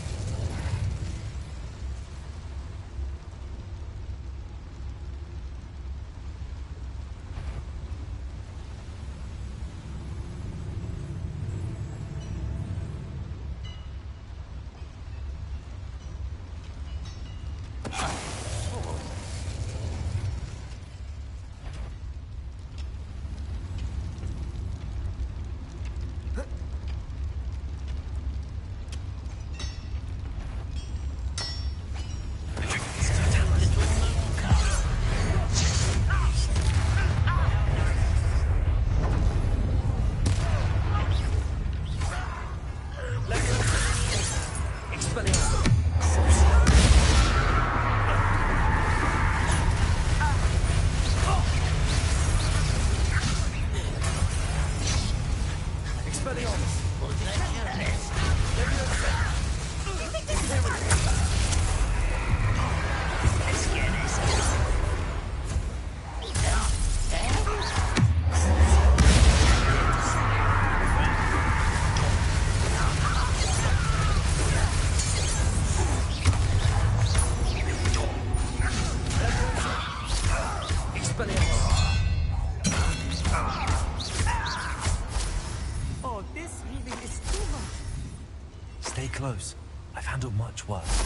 close. I've handled much worse.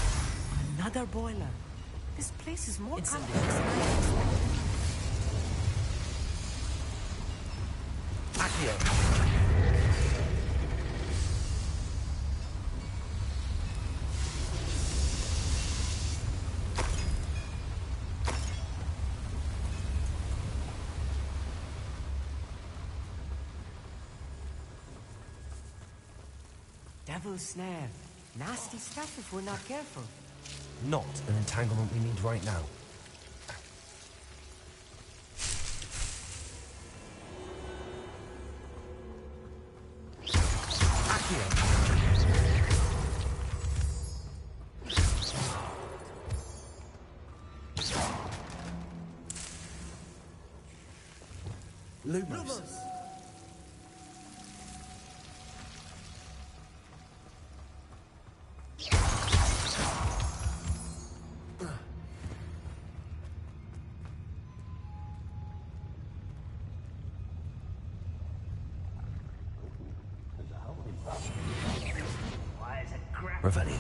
Another boiler. This place is more complex than I expected. Accio. Devil's snare. Nasty stuff if we're not careful. Not an entanglement we need right now. Lumos. Revelio.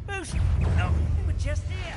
Who's... No, we were just here.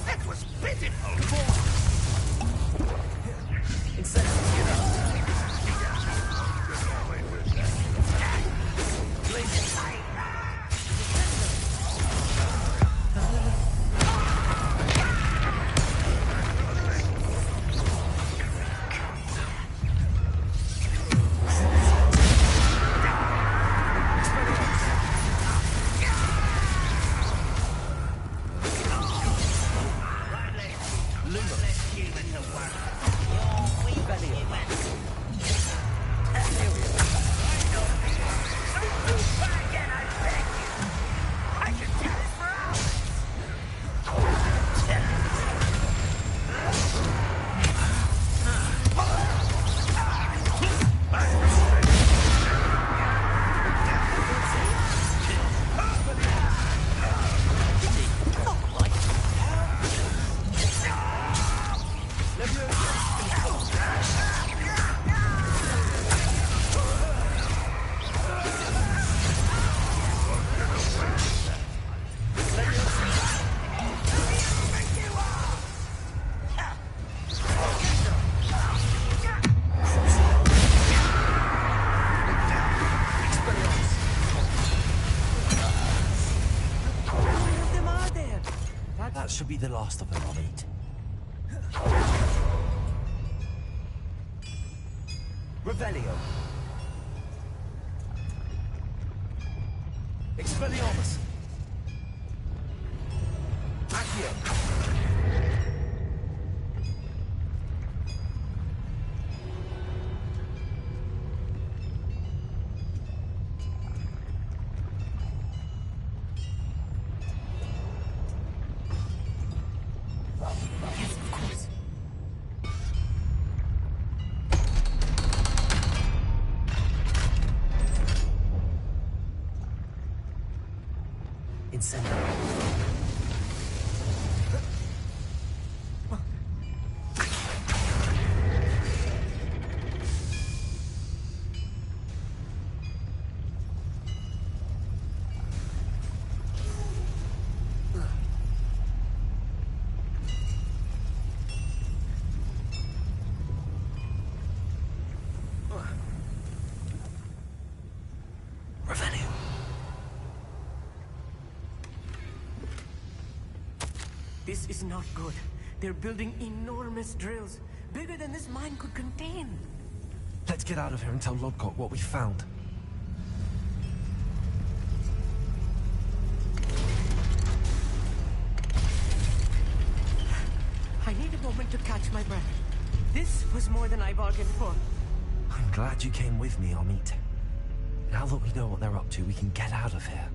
That was pitiful. That should be the last of them, I'll eat. Revelio. Expelliarmus. Accio. This is not good. They're building enormous drills, bigger than this mine could contain. Let's get out of here and tell Lodgok what we found. I need a moment to catch my breath. This was more than I bargained for. I'm glad you came with me, Amit. Now that we know what they're up to, we can get out of here.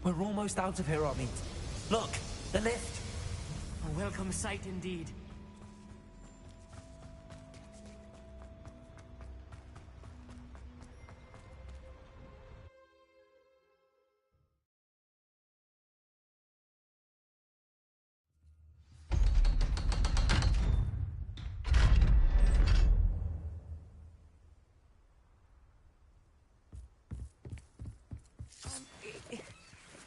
We're almost out of here, Amit. Look, the lift. A welcome sight indeed.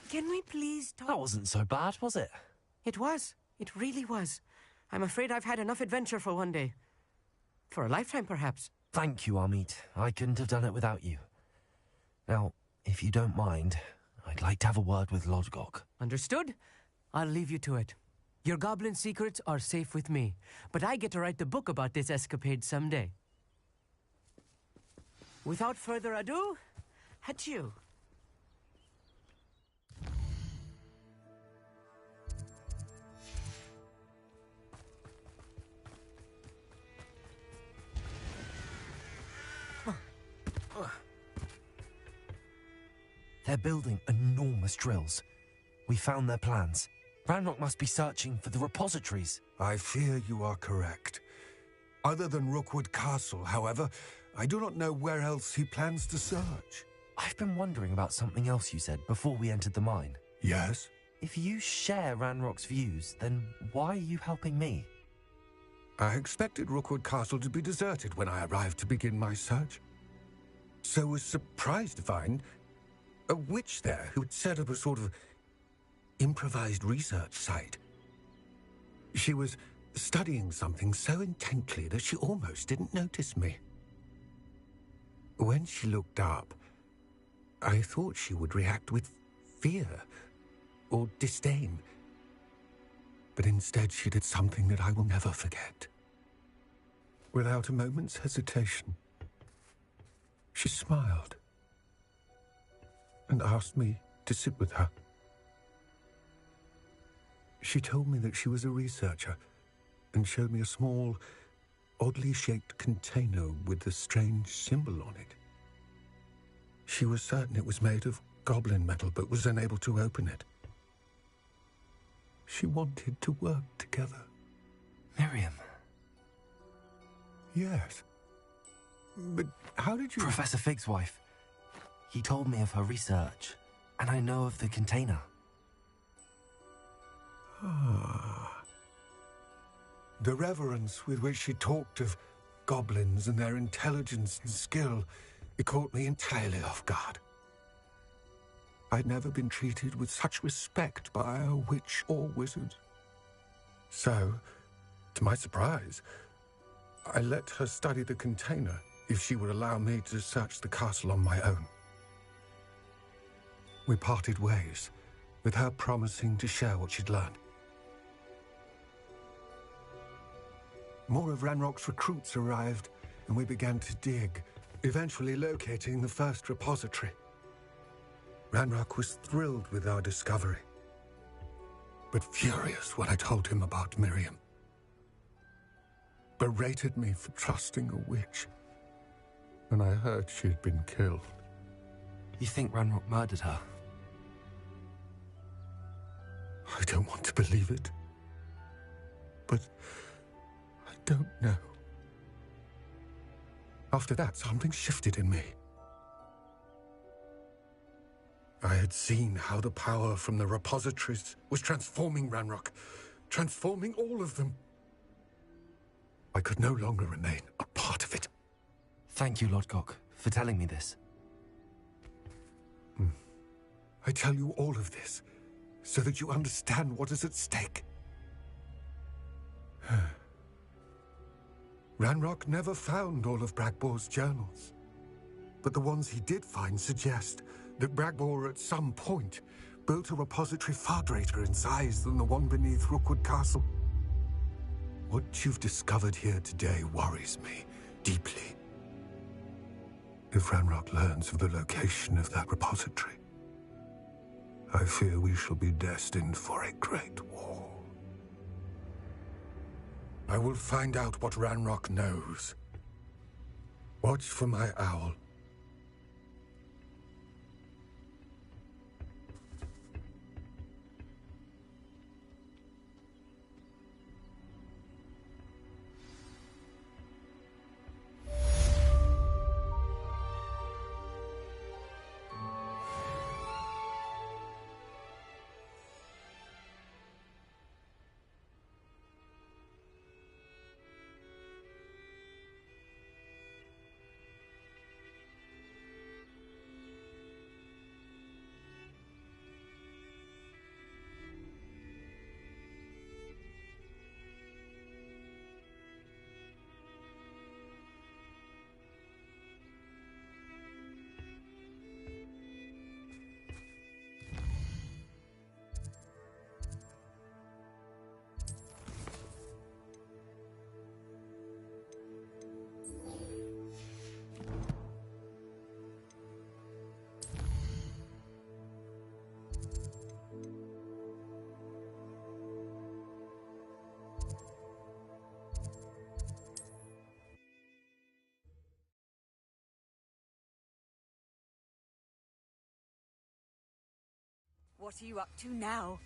Can we please talk? That wasn't so bad, was it? It was. It really was. I'm afraid I've had enough adventure for one day. For a lifetime, perhaps. Thank you, Amit. I couldn't have done it without you. Now, if you don't mind, I'd like to have a word with Lodgok. Understood? I'll leave you to it. Your goblin secrets are safe with me, but I get to write the book about this escapade someday. Without further ado, adieu. They're building enormous drills. We found their plans. Ranrock must be searching for the repositories. I fear you are correct. Other than Rookwood Castle, however, I do not know where else he plans to search. I've been wondering about something else you said before we entered the mine. Yes? If you share Ranrock's views, then why are you helping me? I expected Rookwood Castle to be deserted when I arrived to begin my search. So was surprised to find a witch there who had set up a sort of improvised research site. She was studying something so intently that she almost didn't notice me. When she looked up, I thought she would react with fear or disdain. But instead she did something that I will never forget. Without a moment's hesitation, she smiled and asked me to sit with her. She told me that she was a researcher and showed me a small, oddly shaped container with a strange symbol on it. She was certain it was made of goblin metal, but was unable to open it. She wanted to work together. Miriam. Yes. But how did you... Professor Fig's wife. He told me of her research, and I know of the container. Ah. The reverence with which she talked of goblins and their intelligence and skill, it caught me entirely off guard. I'd never been treated with such respect by a witch or wizard. So, to my surprise, I let her study the container if she would allow me to search the castle on my own. We parted ways, with her promising to share what she'd learned. More of Ranrock's recruits arrived, and we began to dig, eventually locating the first repository. Ranrock was thrilled with our discovery, but furious when I told him about Miriam. Berated me for trusting a witch, and I heard she had been killed. You think Ranrock murdered her? I don't want to believe it, but I don't know. After that, something shifted in me. I had seen how the power from the repositories was transforming Ranrock, transforming all of them. I could no longer remain a part of it. Thank you, Lord Gok, for telling me this. I tell you all of this so that you understand what is at stake. Ranrock never found all of Bragbor's journals, but the ones he did find suggest that Bragbor at some point built a repository far greater in size than the one beneath Rookwood Castle. What you've discovered here today worries me deeply. If Ranrock learns of the location of that repository, I fear we shall be destined for a great war. I will find out what Ranrock knows. Watch for my owl. What are you up to now?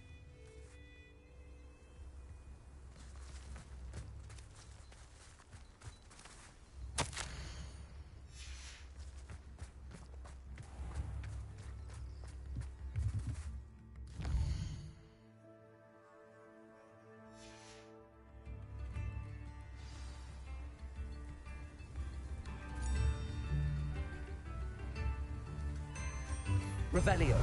Revelio.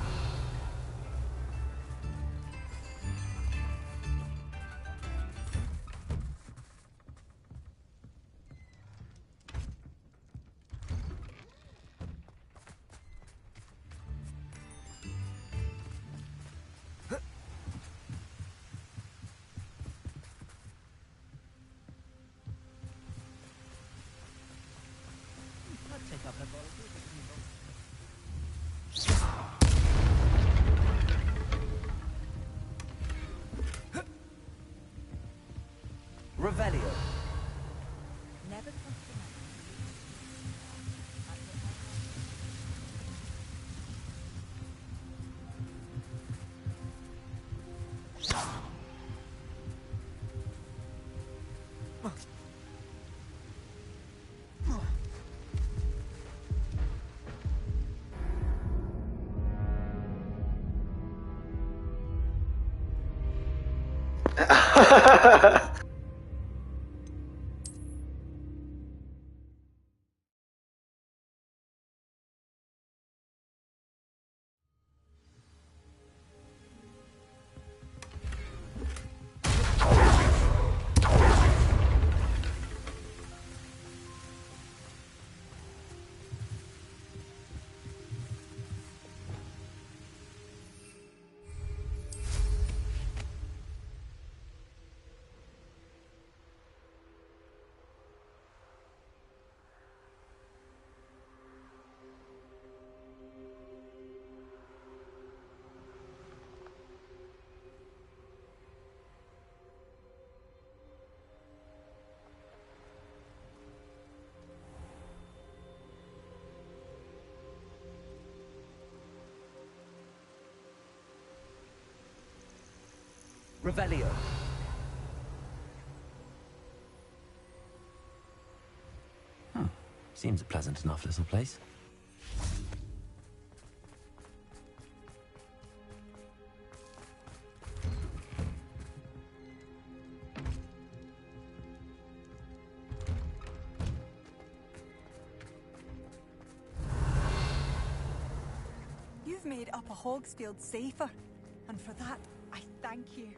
Revelio. Never Revelio. Seems a pleasant enough little place. made Upper Hogsfield safer. And for that, I thank you.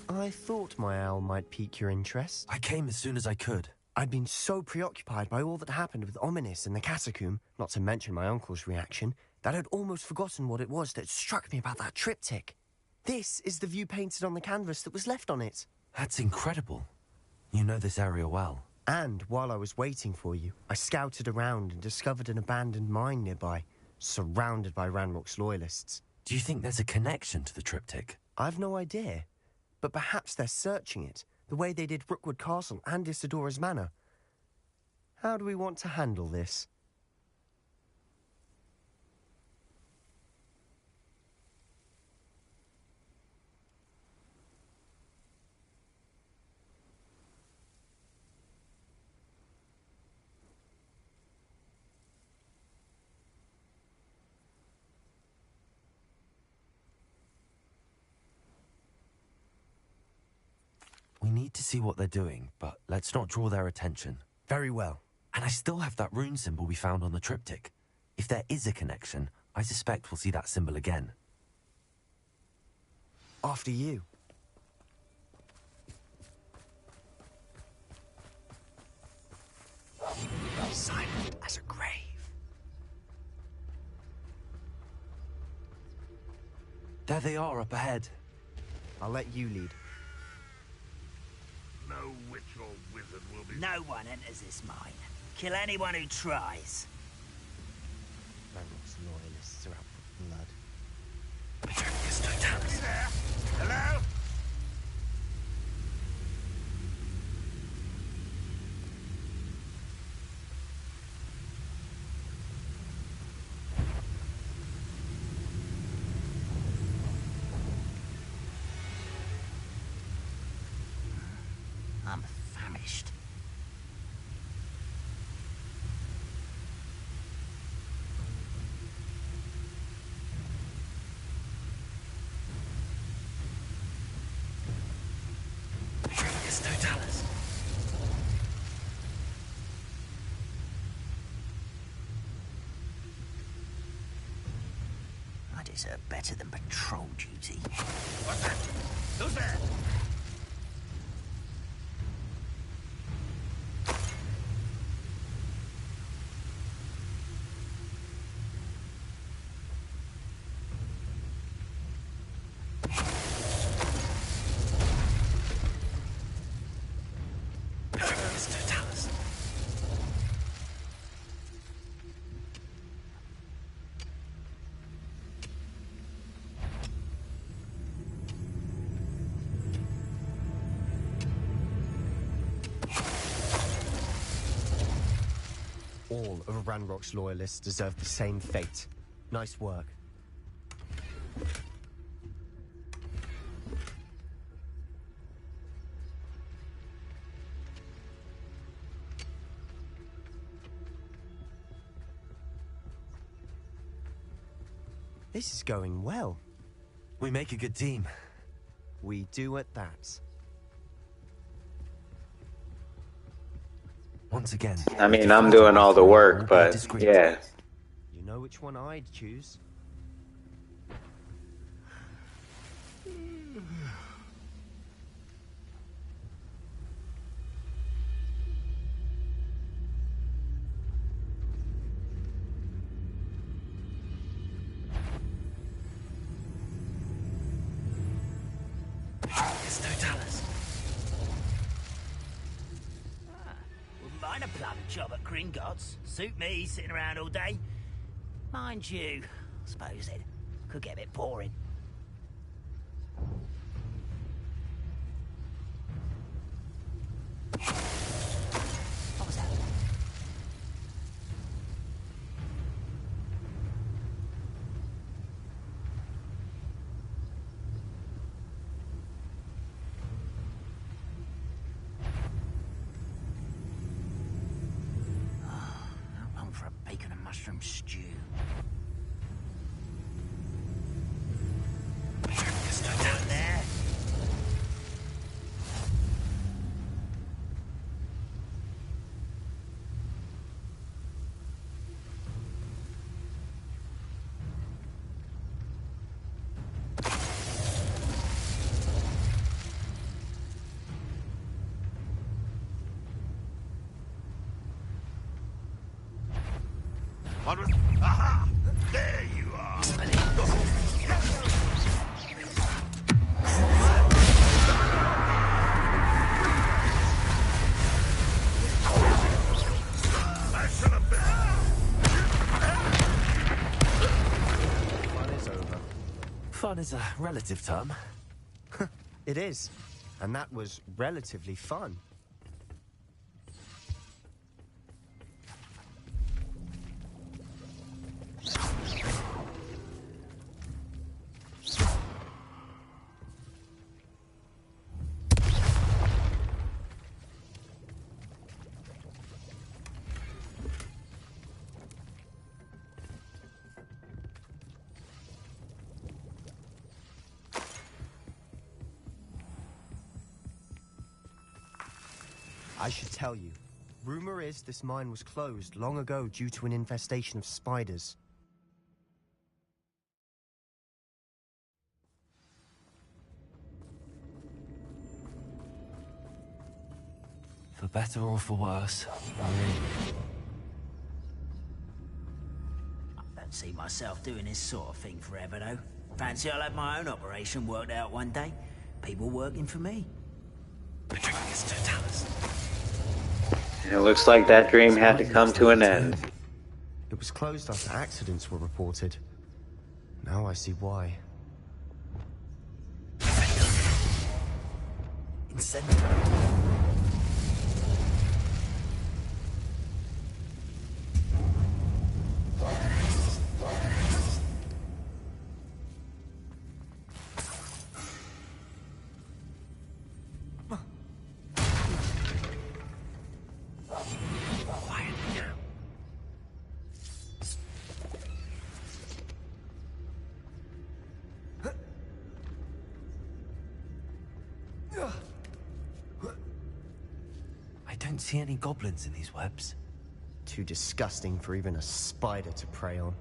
I thought my owl might pique your interest. I came as soon as I could. I'd been so preoccupied by all that happened with Ominis and the catacomb, not to mention my uncle's reaction, that I'd almost forgotten what it was that struck me about that triptych. This is the view painted on the canvas that was left on it. That's incredible. You know this area well. And while I was waiting for you, I scouted around and discovered an abandoned mine nearby, surrounded by Ranrock's loyalists. Do you think there's a connection to the triptych? I've no idea. But perhaps they're searching it, the way they did Rookwood Castle and Isidora's Manor. How do we want to handle this? We need to see what they're doing, but let's not draw their attention. Very well. And I still have that rune symbol we found on the triptych. If there is a connection, I suspect we'll see that symbol again. After you. Silent as a grave. There they are up ahead. I'll let you lead. No witch or wizard will be... No one enters this mine. Kill anyone who tries. Ranrock's loyalists are out for blood. Somebody there? Hello? I'm famished. There's no Dallas. I deserve better than patrol duty. What's that? Who's there? All of Ranrock's loyalists deserve the same fate. Nice work. This is going well. We make a good team. We do at that. Once again. I mean, I'm doing all the work, but yeah. You know which one I'd choose. There's no Dallas. Wouldn't mind a plum job at Gringotts. Suit me, sitting around all day. Mind you, I suppose it could get a bit boring. What was that? Aha! There you are! Fun is over. Fun is a relative term. It is. And that was relatively fun. I should tell you. Rumor is this mine was closed long ago due to an infestation of spiders. For better or for worse. I don't see myself doing this sort of thing forever, though. Fancy I'll have my own operation worked out one day. People working for me. Patronus Totalis. It looks like that dream had to come to an end. It was closed after accidents were reported. Now I see why. Incendio. I don't see any goblins in these webs. Too disgusting for even a spider to prey on.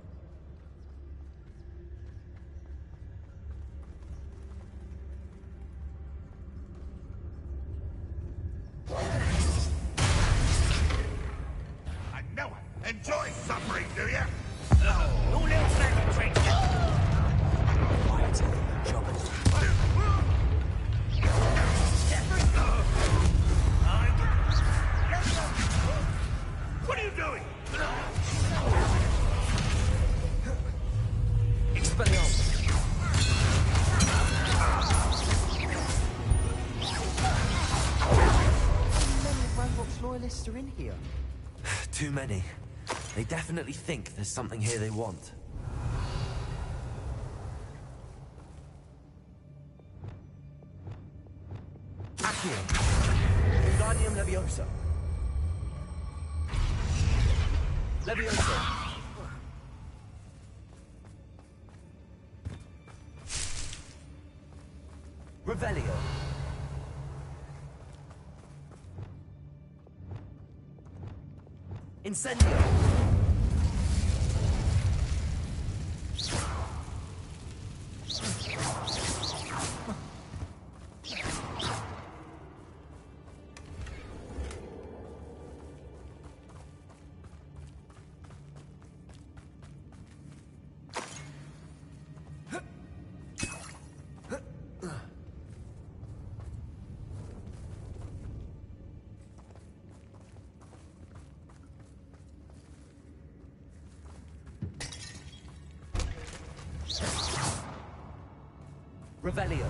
I know it. Enjoy suffering, do you? No little snack tricks. What are you doing? Expelliarmus. How many Ranrock's loyalists are in here? Too many. They definitely think there's something here they want. Accio. Wingardium Leviosa. Leviosa. Revelio. Incendio. Revelio.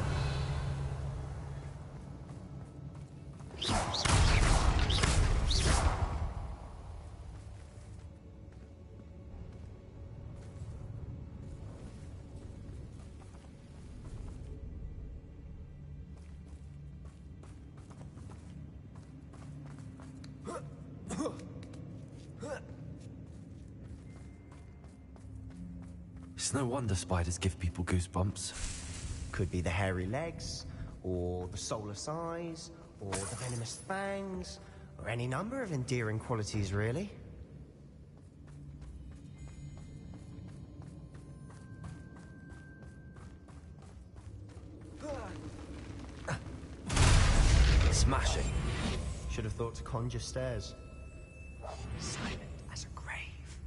It's no wonder spiders give people goosebumps. Could be the hairy legs, or the soulless eyes, or the venomous fangs, or any number of endearing qualities, really. Smashing. Should have thought to conjure stairs. Silent as a grave.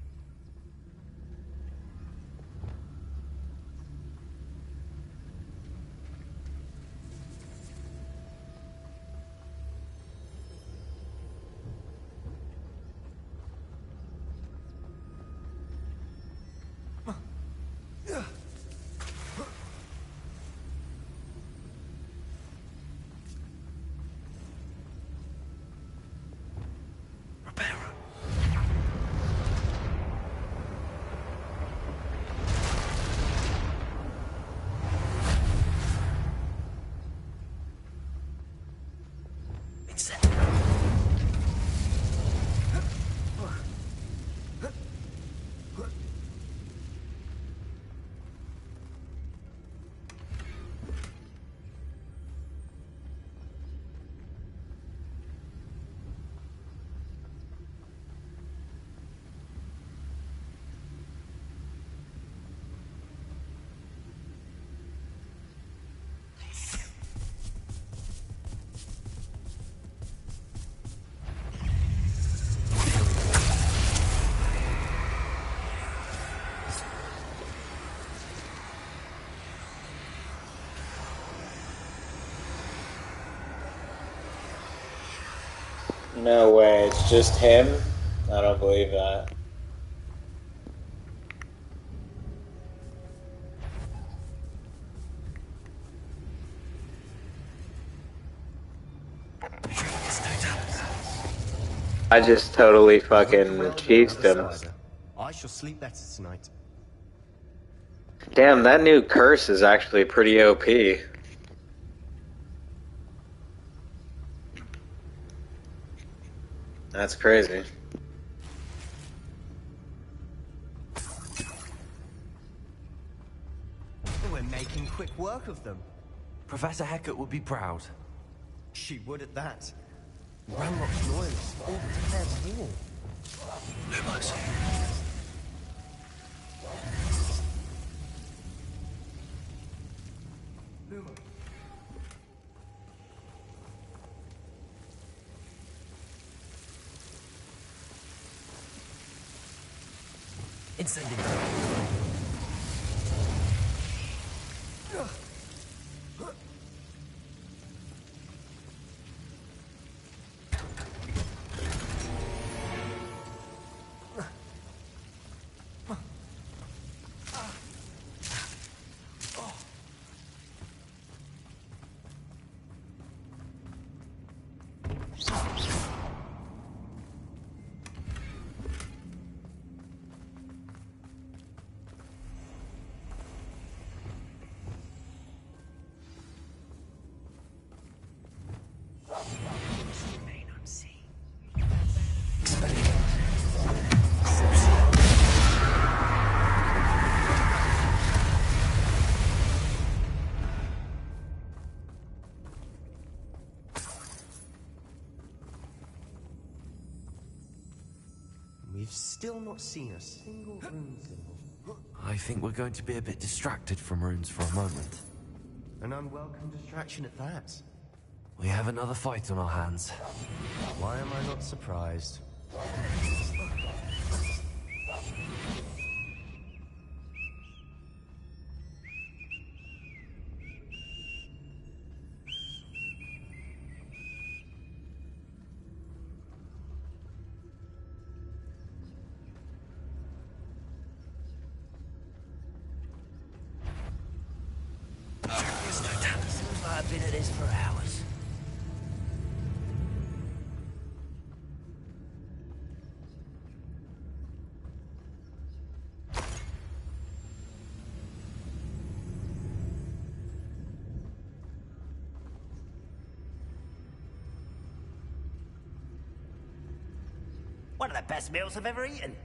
No way, it's just him? I don't believe that. I just totally fucking cheesed him. I shall sleep better tonight. Damn, that new curse is actually pretty OP. That's crazy. We're making quick work of them. Professor Hecat would be proud. She would at that. Ranrock's loyalists all declared war. No mercy. Incendiary. We've still not seen a single rune symbol. I think we're going to be a bit distracted from runes for a moment. An unwelcome distraction at that. We have another fight on our hands. Why am I not surprised? I've been at this for hours. One of the best meals I've ever eaten.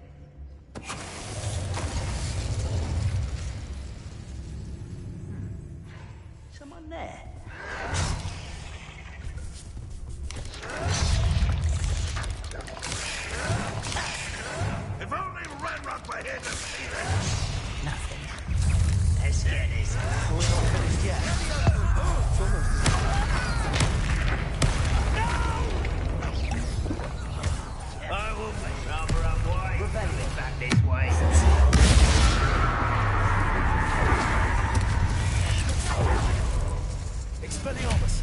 Someone there. If only Ranrock were here to see this. Nothing. Let's get this. We're not finished yet. I will make Harbour up way. Rebellion back this way. Expelliarmus!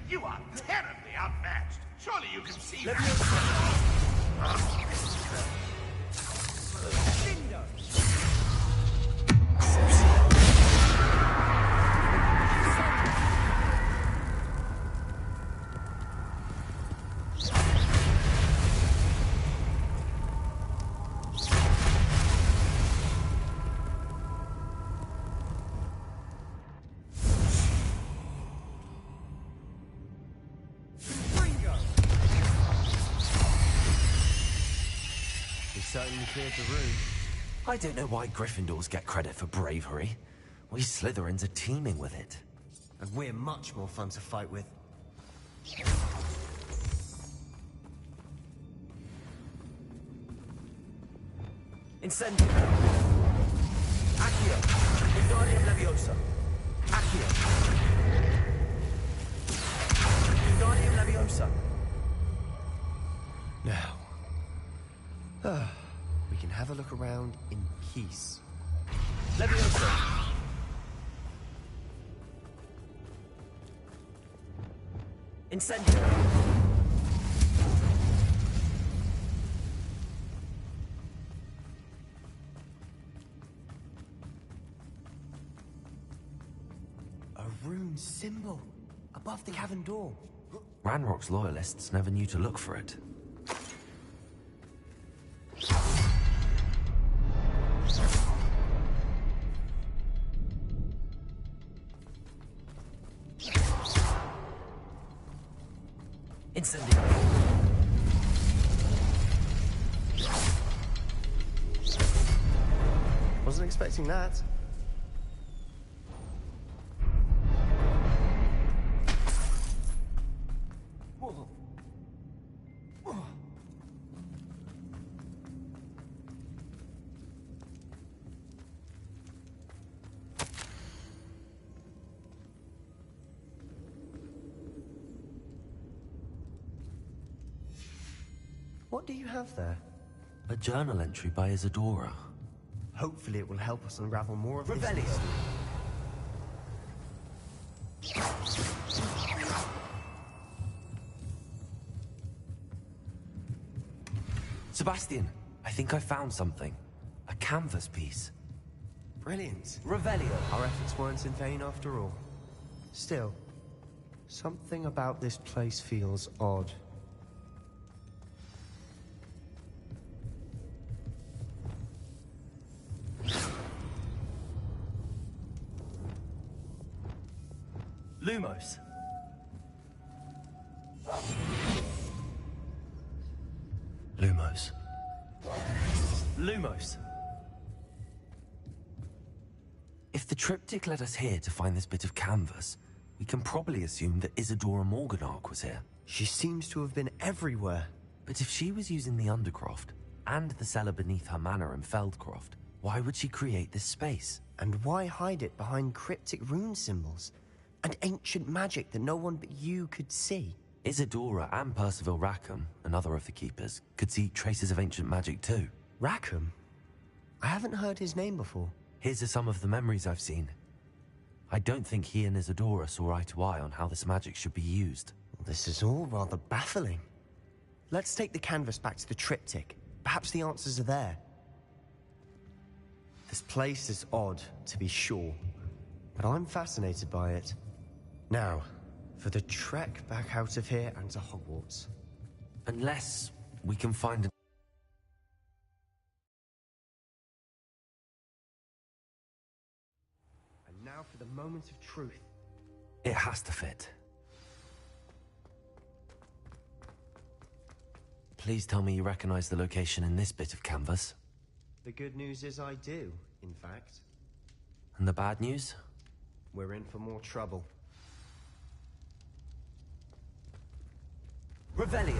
You are terribly outmatched. Surely you can see that. certainly cleared the room. I don't know why Gryffindors get credit for bravery. We Slytherins are teeming with it. And we're much more fun to fight with. Incendio. Accio. Wingardium Leviosa. Accio. Wingardium Leviosa. Now, we can have a look around in peace. Leviosa. Incendio. A rune symbol above the cavern door. Ranrock's loyalists never knew to look for it. Incendio. Wasn't expecting that. What do you have there? A journal entry by Isadora. Hopefully it will help us unravel more of Revelio. this mystery. Sebastian, I think I found something. A canvas piece. Brilliant. Revelio. Our efforts weren't in vain after all. Still, something about this place feels odd. Lumos. Lumos. Lumos. If the triptych led us here to find this bit of canvas, we can probably assume that Isadora Morganach was here. She seems to have been everywhere. But if she was using the Undercroft, and the cellar beneath her manor in Feldcroft, why would she create this space? And why hide it behind cryptic rune symbols? And ancient magic that no one but you could see? Isadora and Percival Rackham, another of the Keepers, could see traces of ancient magic too. Rackham? I haven't heard his name before. Here's some of the memories I've seen. I don't think he and Isadora saw eye to eye on how this magic should be used. This is all rather baffling. Let's take the canvas back to the triptych. Perhaps the answers are there. This place is odd, to be sure, but I'm fascinated by it. Now, for the trek back out of here and to Hogwarts. Unless we can find a... And now for the moment of truth. It has to fit. Please tell me you recognize the location in this bit of canvas. The good news is I do, in fact. And the bad news? We're in for more trouble. Revelio.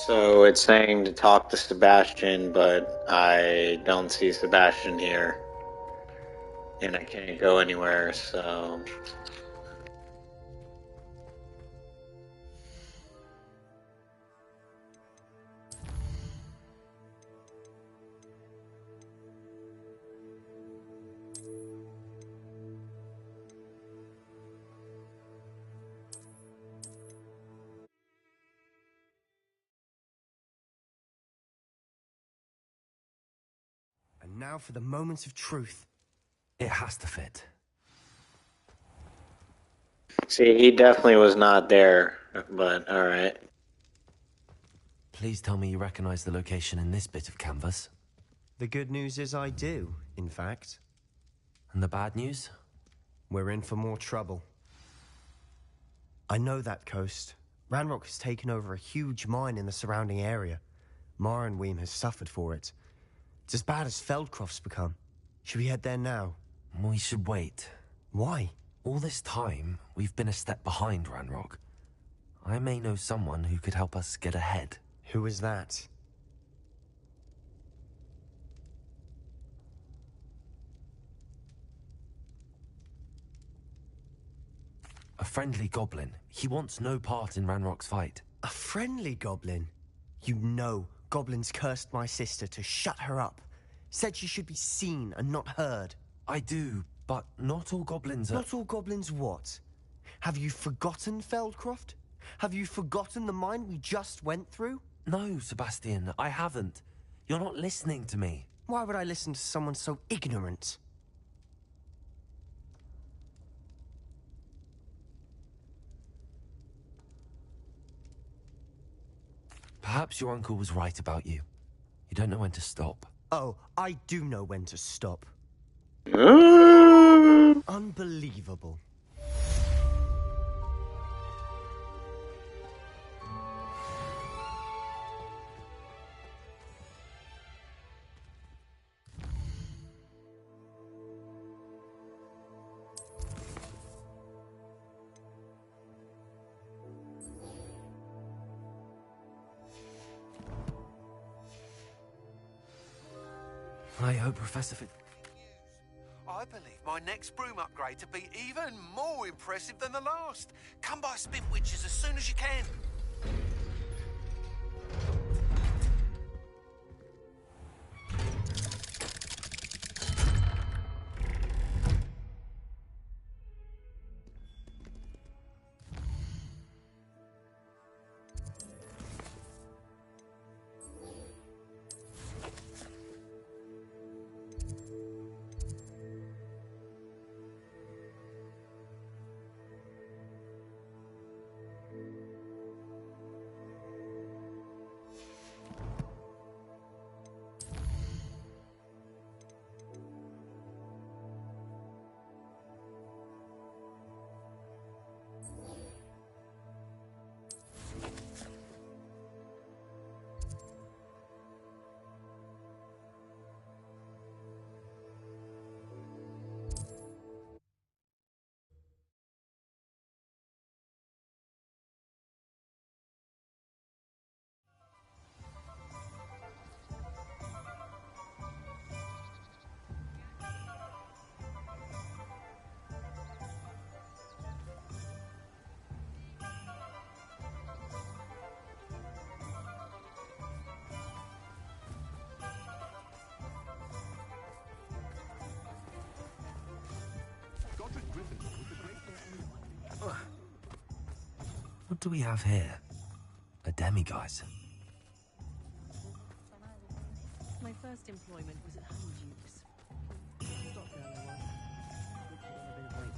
So it's saying to talk to Sebastian, but I don't see Sebastian here. And I can't go anywhere, so... And now for the moment of truth. It has to fit. See, he definitely was not there, but alright. Please tell me you recognize the location in this bit of canvas. The good news is I do, in fact. And the bad news? We're in for more trouble. I know that coast. Ranrock has taken over a huge mine in the surrounding area. Marenweem has suffered for it. It's as bad as Feldcroft's become. Should we head there now? We should wait. Why? All this time, we've been a step behind Ranrock. I may know someone who could help us get ahead. Who is that? A friendly goblin. He wants no part in Ranrock's fight. A friendly goblin? You know goblins cursed my sister to shut her up. Said she should be seen and not heard. I do, but not all goblins are... Not all goblins what? Have you forgotten Feldcroft? Have you forgotten the mine we just went through? No, Sebastian, I haven't. You're not listening to me. Why would I listen to someone so ignorant? Perhaps your uncle was right about you. You don't know when to stop. Oh, I do know when to stop. Unbelievable. I hope Professor I believe my next broom upgrade to be even more impressive than the last. Come by Spivwitches as soon as you can. What do we have here? A demiguise. My first employment was at Homeduke's. Stopped there a while. Looked at a bit of weight.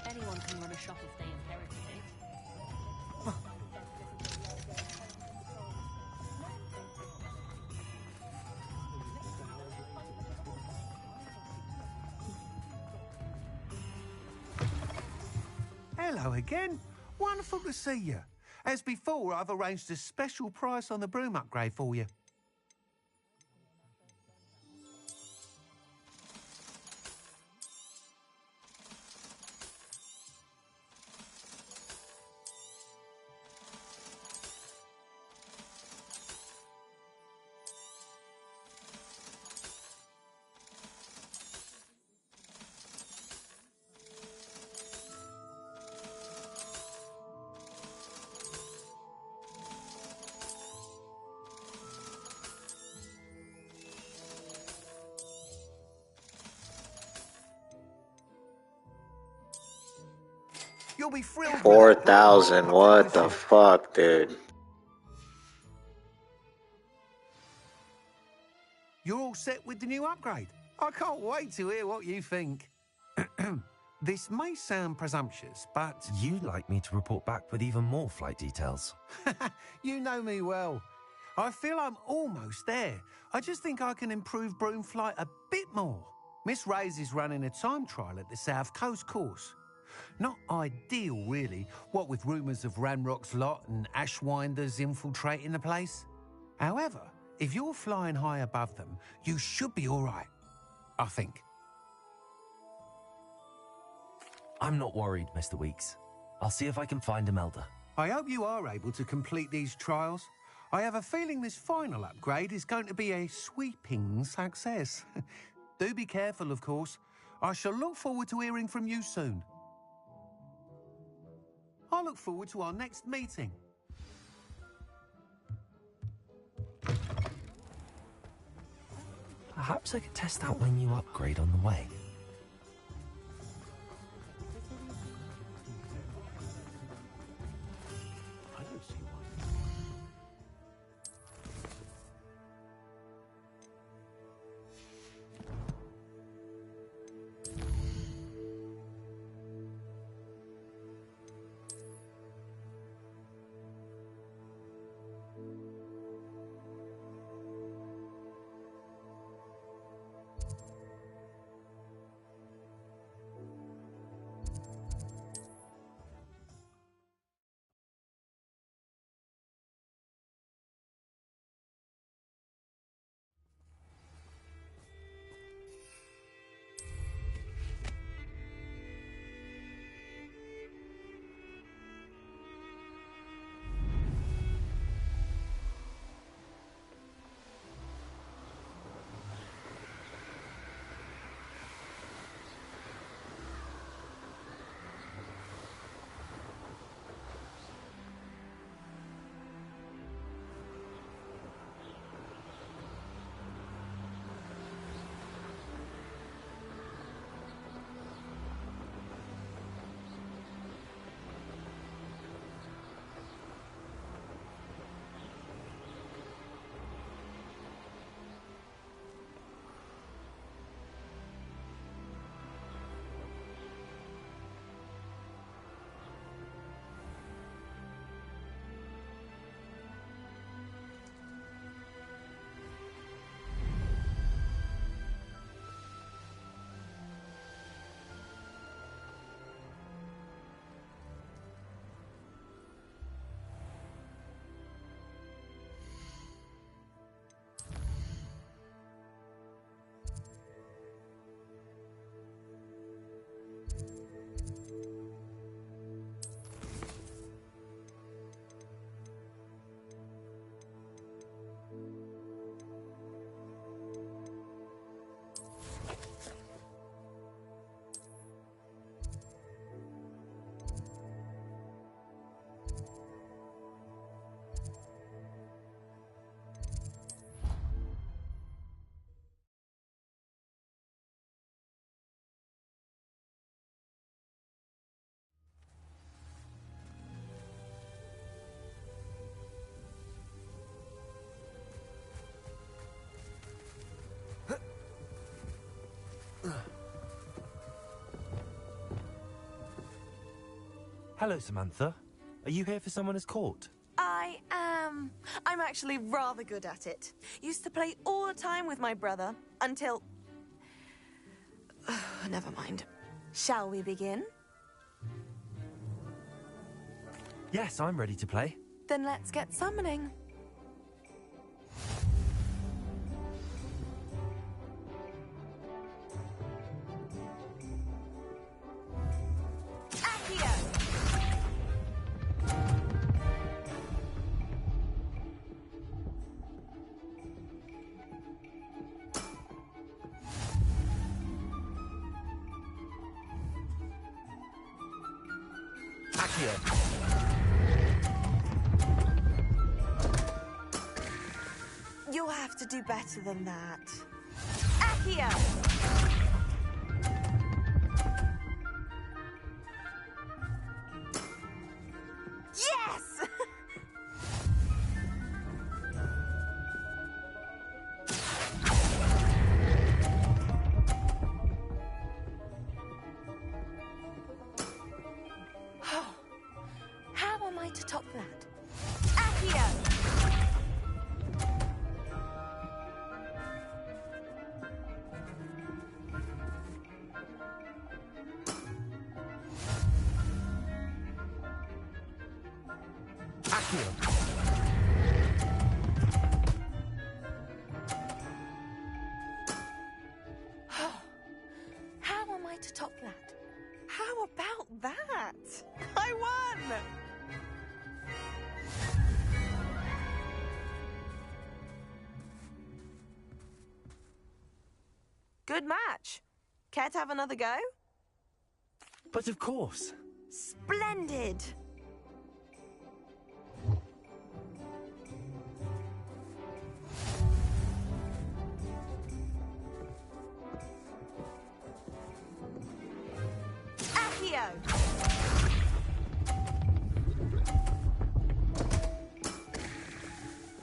Anyone can run a shop if they inherit it. Hello again. Wonderful to see you. As before, I've arranged a special price on the broom upgrade for you. You'll be thrilled. 4,000. What the fuck, dude? You're all set with the new upgrade. I can't wait to hear what you think. This may sound presumptuous, but... You'd like me to report back with even more flight details. You know me well. I feel I'm almost there. I just think I can improve broom flight a bit more. Miss Ray's is running a time trial at the South Coast course. Not ideal, really, what with rumours of Ranrock's lot and Ashwinders infiltrating the place. However, if you're flying high above them, you should be all right, I think. I'm not worried, Mr. Weeks. I'll see if I can find Imelda. I hope you are able to complete these trials. I have a feeling this final upgrade is going to be a sweeping success. Do be careful, of course. I shall look forward to hearing from you soon. I look forward to our next meeting. Perhaps I could test out my new upgrade on the way. Hello, Samantha. Are you here for someone as caught? I am. I'm actually rather good at it. Used to play all the time with my brother until... Never mind. Shall we begin? Yes, I'm ready to play. Then let's get summoning. You'll have to do better than that. Accio! How am I to top that? How about that? I won! Good match. Care to have another go? But of course. Splendid! Accio!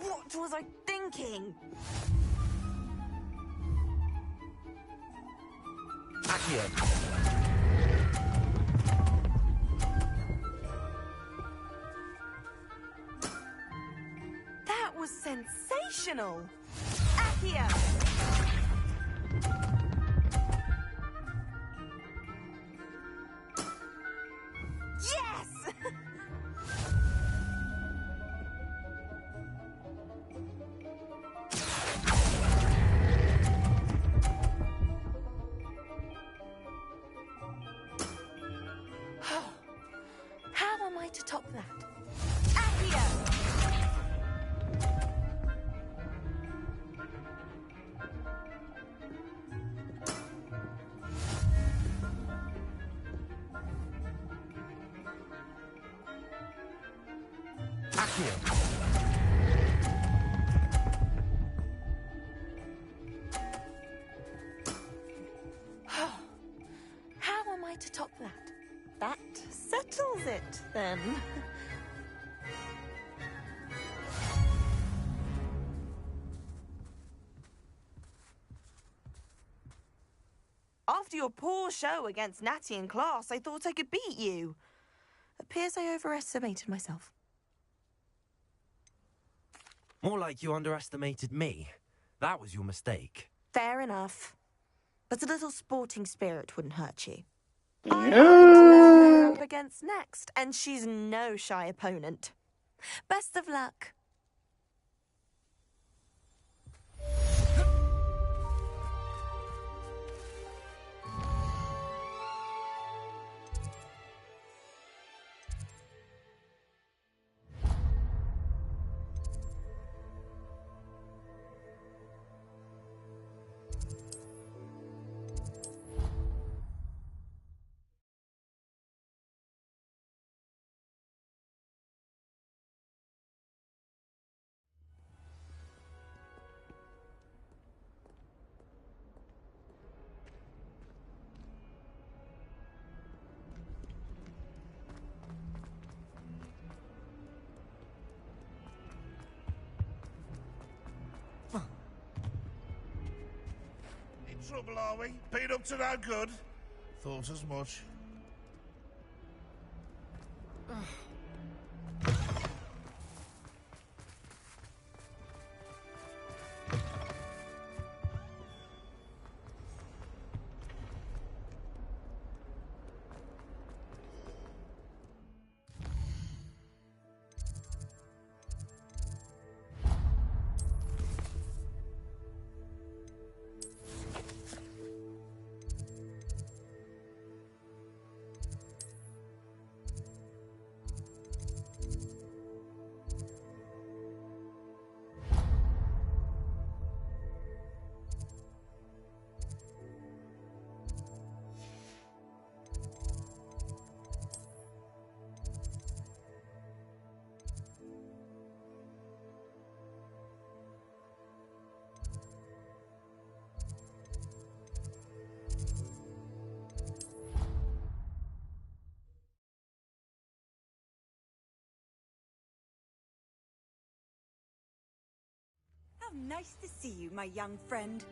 What was I thinking? Accio! That was sensational! Accio! Yes! How am I to top that? Accio! How am I to top that? That settles it, then. After your poor show against Natty in class, I thought I could beat you. Appears I overestimated myself. More like you underestimated me. That was your mistake. Fair enough. But a little sporting spirit wouldn't hurt you. Yeah. I happen to know who you're up against next, and she's no shy opponent. Best of luck. In trouble, are we? Been up to no good? Thought as much. How nice to see you, my young friend.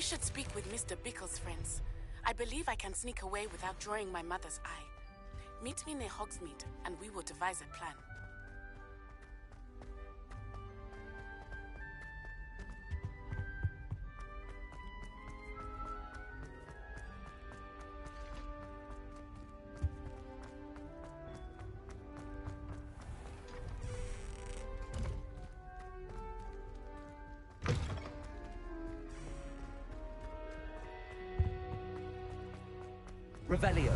should speak with Mr. Bickle's friends. I believe I can sneak away without drawing my mother's eye. Meet me near Hogsmeade, and we will devise a plan. Revelio.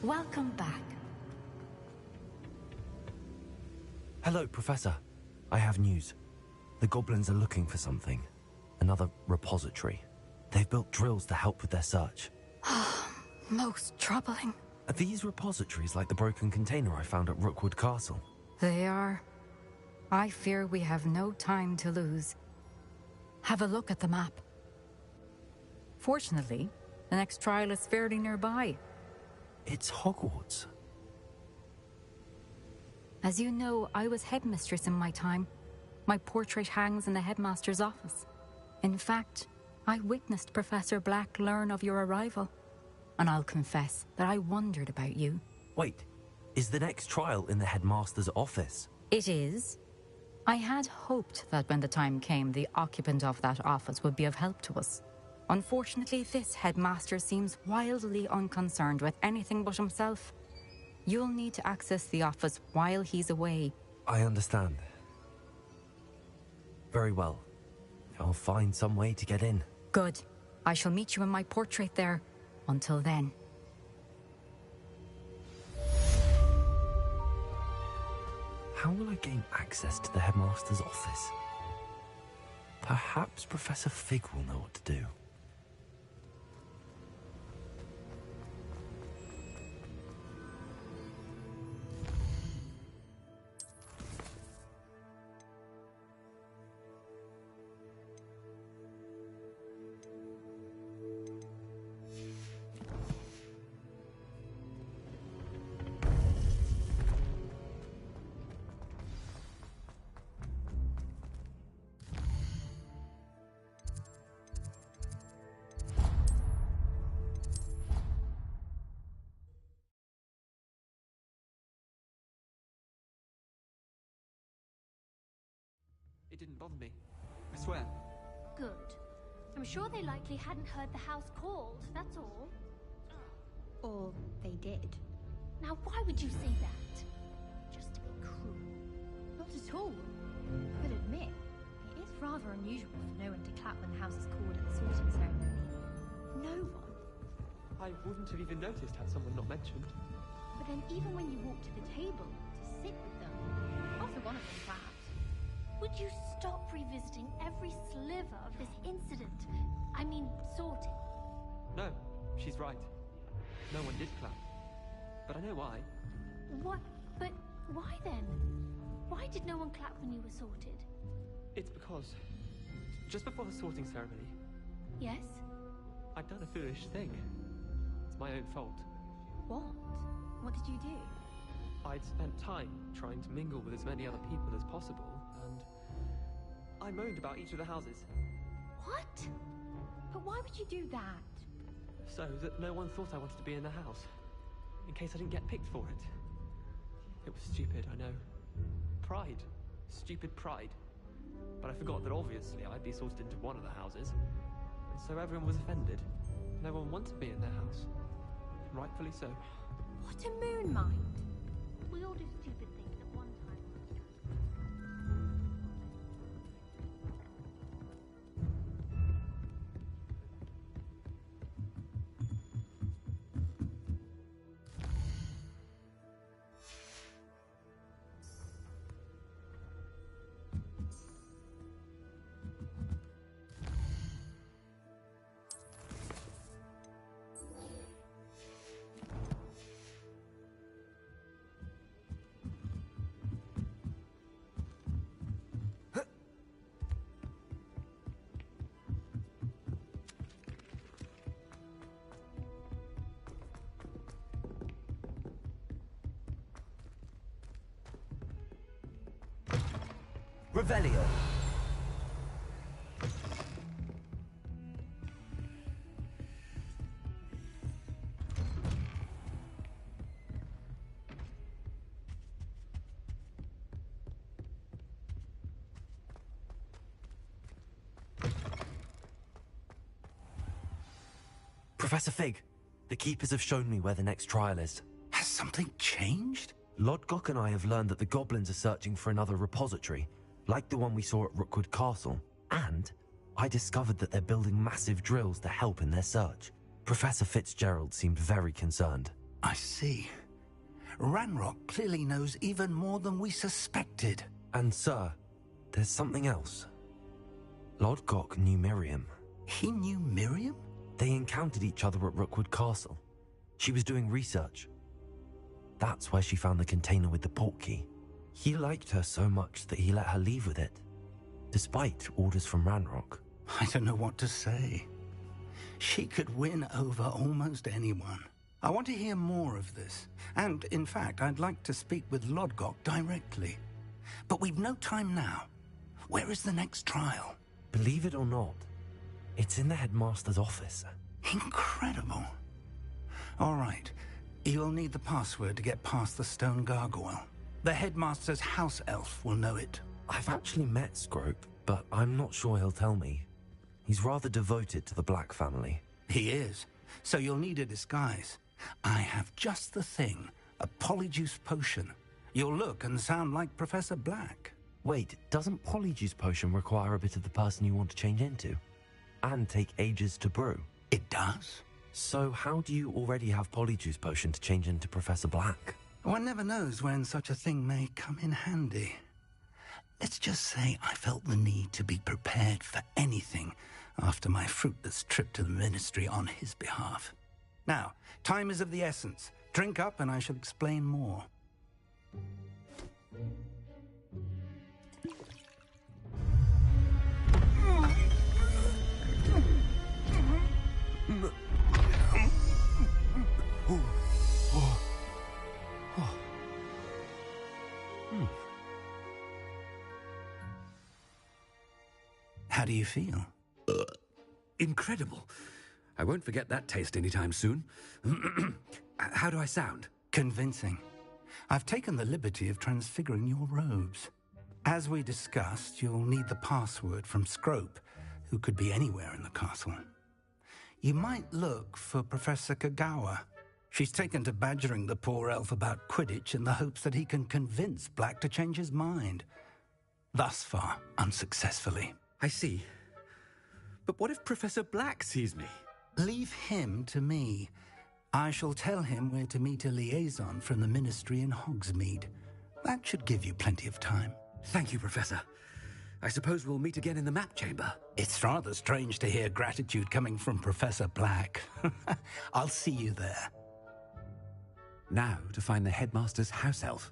Welcome back. Hello, Professor. I have news. The goblins are looking for something. Another repository. They've built drills to help with their search. Most troubling. Are these repositories like the broken container I found at Rookwood Castle? They are. I fear we have no time to lose. Have a look at the map. Fortunately, the next trial is fairly nearby. It's Hogwarts. As you know, I was headmistress in my time. My portrait hangs in the headmaster's office. In fact, I witnessed Professor Black learn of your arrival. And I'll confess that I wondered about you. Wait, is the next trial in the headmaster's office? It is. I had hoped that when the time came, the occupant of that office would be of help to us. Unfortunately, this headmaster seems wildly unconcerned with anything but himself. You'll need to access the office while he's away. I understand. Very well. I'll find some way to get in. Good. I shall meet you in my portrait there. Until then. How will I gain access to the headmaster's office? Perhaps Professor Fig will know what to do. It didn't bother me. I swear. Good. I'm sure they likely hadn't heard the house called, that's all. Or they did. Now why would you say that? Just to be cruel. Not at all. But admit, it is rather unusual for no one to clap when the house is called at the sorting ceremony. No one. I wouldn't have even noticed had someone not mentioned. But then even when you walk to the table to sit with them, after one of them perhaps, would you stop revisiting every sliver of this incident? I mean, sorting. No, she's right. No one did clap. But I know why. What? But why then? Why did no one clap when you were sorted? It's because, just before the sorting ceremony... Yes? I'd done a foolish thing. It's my own fault. What? What did you do? I'd spent time trying to mingle with as many other people as possible, and I moaned about each of the houses. What? But why would you do that? So that no one thought I wanted to be in the house, in case I didn't get picked for it. It was stupid, I know. Pride. Stupid pride. But I forgot that obviously I'd be sorted into one of the houses, and so everyone was offended. No one wanted me in their house. rightfully so. What a moon mind. We all do stupid things at one time or another. Revelio. Professor Fig, the Keepers have shown me where the next trial is. Has something changed? Lodgok and I have learned that the goblins are searching for another repository, like the one we saw at Rookwood Castle. And I discovered that they're building massive drills to help in their search. Professor Fitzgerald seemed very concerned. I see. Ranrock clearly knows even more than we suspected. And sir, there's something else. Lodgok knew Miriam. He knew Miriam? They encountered each other at Rookwood Castle. She was doing research. That's where she found the container with the portkey. He liked her so much that he let her leave with it, despite orders from Ranrock. I don't know what to say. She could win over almost anyone. I want to hear more of this. And, in fact, I'd like to speak with Lodgok directly. But we've no time now. Where is the next trial? Believe it or not, it's in the headmaster's office. Incredible. All right. You'll need the password to get past the stone gargoyle. The headmaster's house elf will know it. I've actually met Scrope, but I'm not sure he'll tell me. He's rather devoted to the Black family. He is. So you'll need a disguise. I have just the thing. A polyjuice potion. You'll look and sound like Professor Black. Wait, doesn't Polyjuice Potion require a bit of the person you want to change into? And take ages to brew? It does. So how do you already have Polyjuice Potion to change into Professor Black? One never knows when such a thing may come in handy. Let's just say I felt the need to be prepared for anything after my fruitless trip to the Ministry on his behalf. Now, time is of the essence. Drink up and I shall explain more. How do you feel? Incredible. I won't forget that taste anytime soon. How do I sound? Convincing. I've taken the liberty of transfiguring your robes. As we discussed, you'll need the password from Scrope, who could be anywhere in the castle. You might look for Professor Kagawa. She's taken to badgering the poor elf about Quidditch in the hopes that he can convince Black to change his mind. Thus far, unsuccessfully. I see. But what if Professor Black sees me? Leave him to me. I shall tell him where to meet a liaison from the Ministry in Hogsmeade. That should give you plenty of time. Thank you, Professor. I suppose we'll meet again in the map chamber. It's rather strange to hear gratitude coming from Professor Black. I'll see you there. Now to find the headmaster's house elf.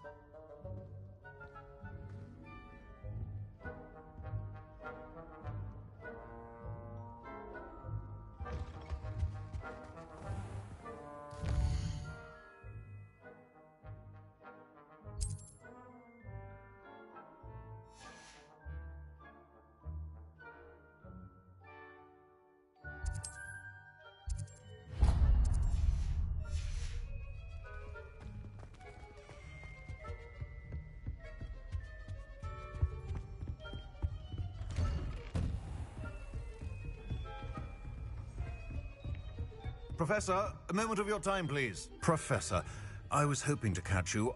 Professor, a moment of your time, please. Professor, I was hoping to catch you.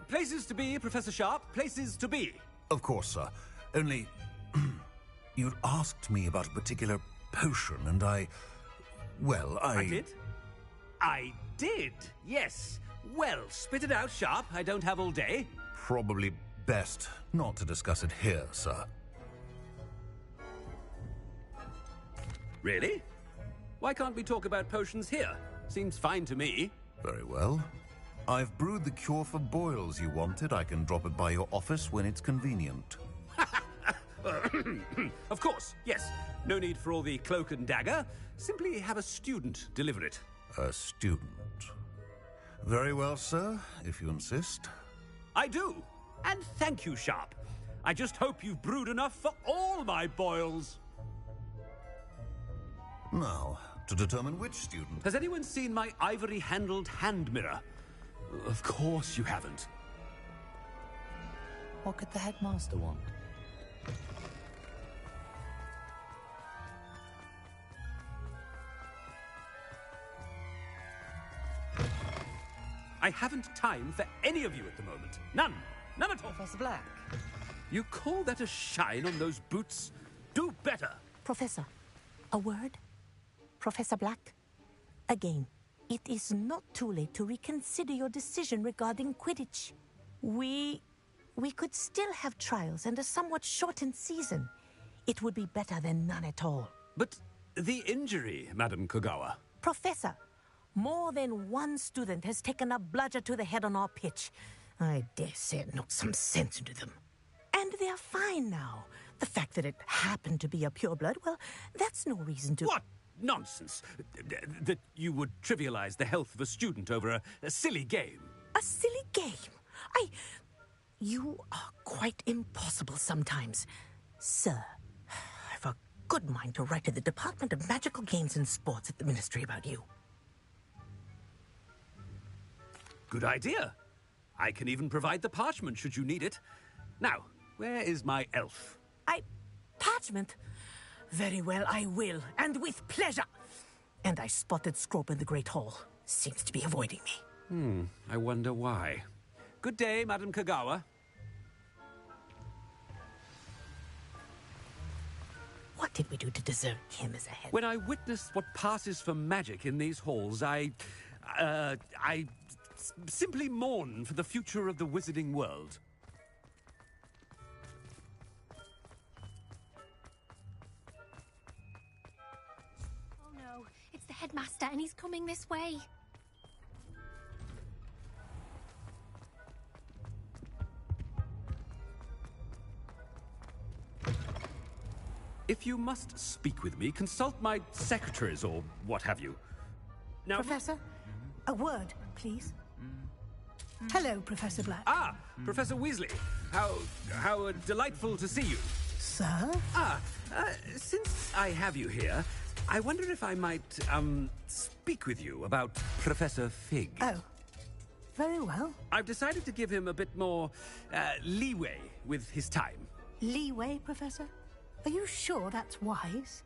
Places to be, Professor Sharp. Places to be. Of course, sir. Only... you'd asked me about a particular potion, and I did? I did, yes. Well, spit it out, Sharp. I don't have all day. Probably best not to discuss it here, sir. Really? Why can't we talk about potions here? Seems fine to me. Very well. I've brewed the cure for boils you wanted. I can drop it by your office when it's convenient. Of course, yes. No need for all the cloak and dagger. Simply have a student deliver it. A student. Very well, sir, if you insist. I do. And thank you, Sharp. I just hope you've brewed enough for all my boils. Now, to determine which student... Has anyone seen my ivory-handled hand mirror? Of course you haven't. What could the headmaster want? I haven't time for any of you at the moment. None. None at all. Professor Black. You call that a shine on those boots? Do better. Professor, a word? Professor Black? Again, it is not too late to reconsider your decision regarding Quidditch. We could still have trials and a somewhat shortened season. It would be better than none at all. But the injury, Madam Kogawa. Professor, more than one student has taken a bludger to the head on our pitch. I dare say it knocked some sense into them. And they're fine now. The fact that it happened to be a pureblood, well, that's no reason to... What nonsense! That you would trivialize the health of a student over a silly game. A silly game? You are quite impossible sometimes. Sir, I've a good mind to write to the Department of Magical Games and Sports at the Ministry about you. Good idea. I can even provide the parchment should you need it. Now, where is my elf? Parchment? Very well, I will, and with pleasure. And I spotted Scrope in the Great Hall. Seems to be avoiding me. I wonder why. Good day, Madam Kogawa. What did we do to deserve him as a head? When I witness what passes for magic in these halls, I simply mourn for the future of the wizarding world. Oh no, it's the headmaster and he's coming this way. If you must speak with me, consult my secretaries or what have you. Now, Professor, a word, please. Hello, Professor Black. Ah, Professor Weasley. How delightful to see you. Sir? Since I have you here, I wonder if I might, speak with you about Professor Fig. Oh, very well. I've decided to give him a bit more, leeway with his time. Leeway, Professor? Are you sure that's wise?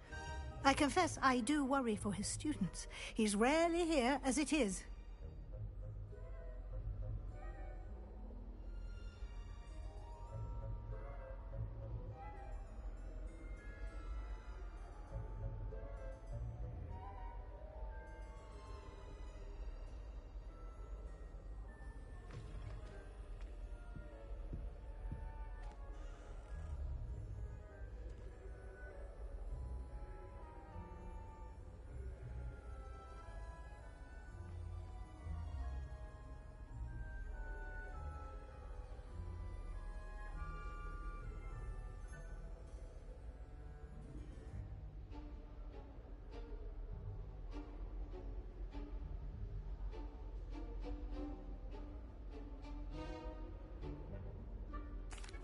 I confess I do worry for his students. He's rarely here as it is.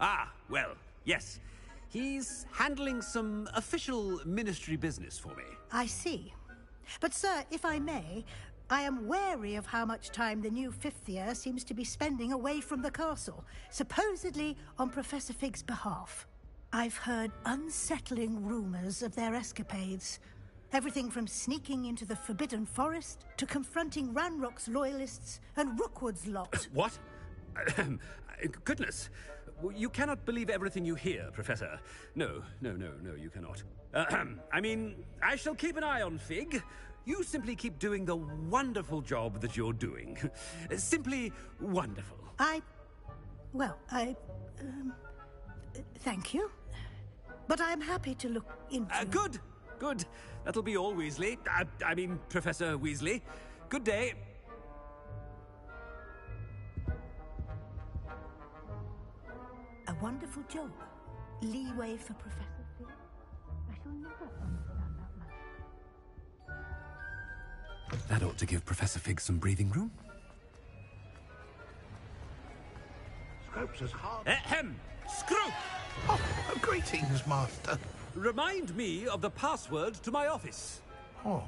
Ah, well, yes. He's handling some official ministry business for me. I see. But, sir, if I may, I am wary of how much time the new fifth year seems to be spending away from the castle, supposedly on Professor Fig's behalf. I've heard unsettling rumors of their escapades. Everything from sneaking into the Forbidden Forest to confronting Ranrock's loyalists and Rookwood's lot. What? Goodness. You cannot believe everything you hear, Professor. No, you cannot. I mean, I shall keep an eye on Fig. You simply keep doing the wonderful job that you're doing. Simply wonderful. Thank you. But I'm happy to look into... Good. That'll be all, Weasley. I mean, Professor Weasley. Good day. A wonderful job. Leeway for Professor Fig. I shall never understand that much. That ought to give Professor Fig some breathing room. Scrope's as hard... Ahem! Scrope! Oh, greetings, Master. Remind me of the password to my office. Oh,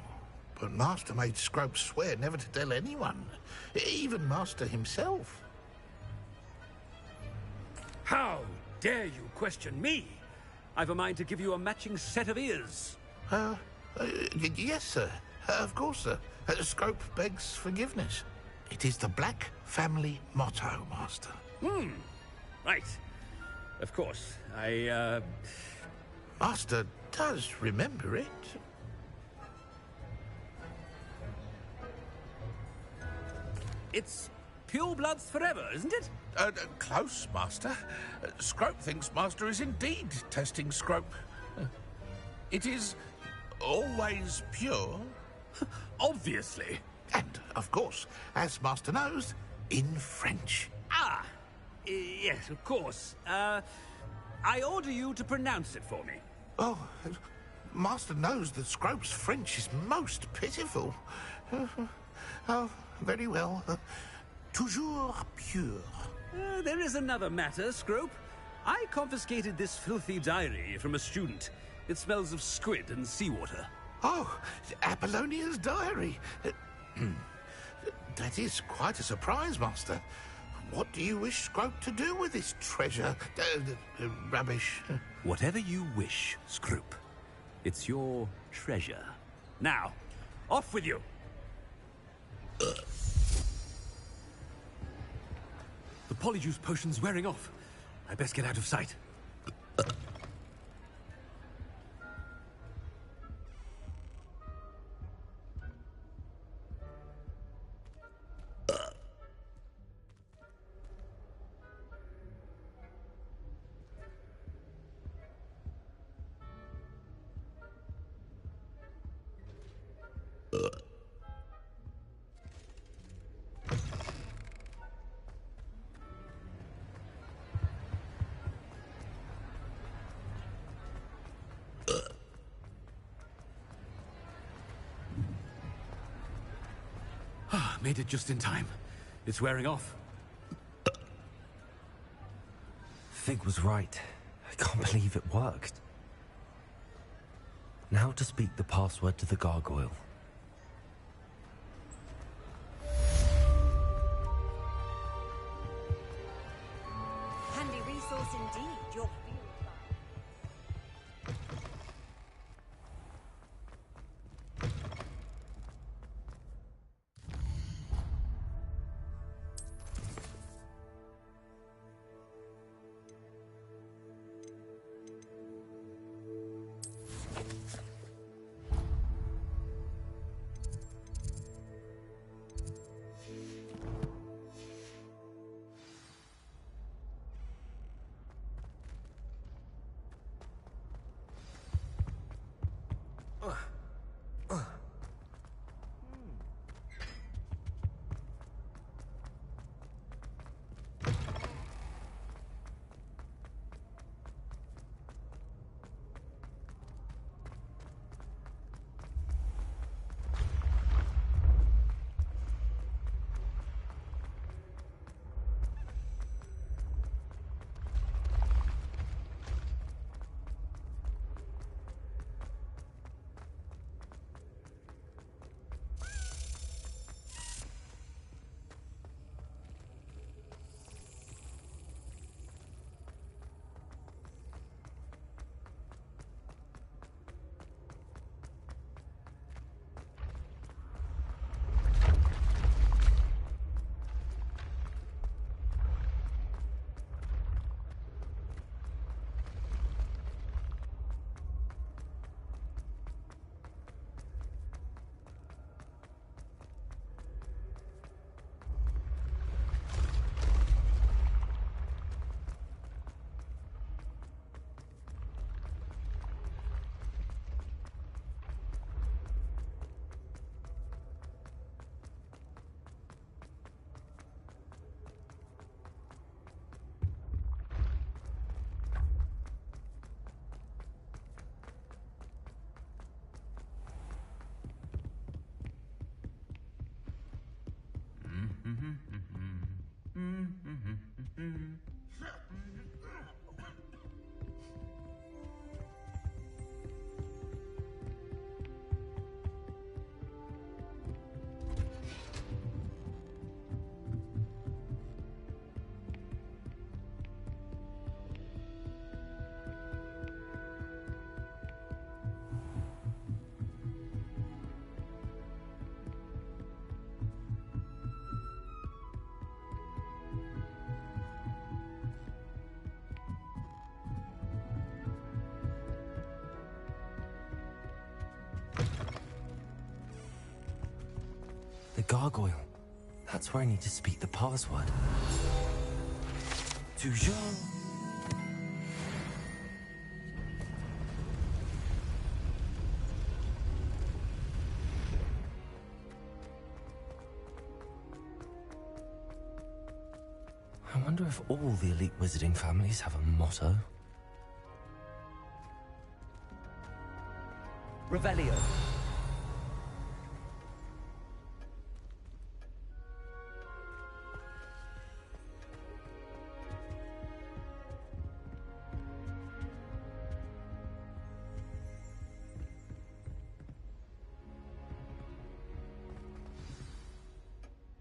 but Master made Scrope swear never to tell anyone, even Master himself. How dare you question me? I've a mind to give you a matching set of ears. Yes, sir. Of course, sir. Scrope begs forgiveness. It is the Black family motto, Master. Right. Of course. Master does remember it. It's pure bloods forever, isn't it? Close, Master. Scrope thinks Master is indeed testing Scrope. It is always pure. Obviously. And, of course, as Master knows, in French. Yes, of course. I order you to pronounce it for me. Oh, Master knows that Scrope's French is most pitiful. Oh, very well. Toujours pure. There is another matter, Scrope. I confiscated this filthy diary from a student. It smells of squid and seawater. Oh, Apollonia's diary. That is quite a surprise, Master. What do you wish Scrope to do with this treasure? Rubbish. Whatever you wish, Scrope. It's your treasure. Now, off with you. The polyjuice potion's wearing off. I best get out of sight. Made it just in time. It's wearing off. Fig was right. I can't believe it worked. Now to speak the password to the gargoyle. Handy resource indeed, your field The gargoyle. That's where I need to speak the password. Toujours. I wonder if all the elite wizarding families have a motto. Revelio.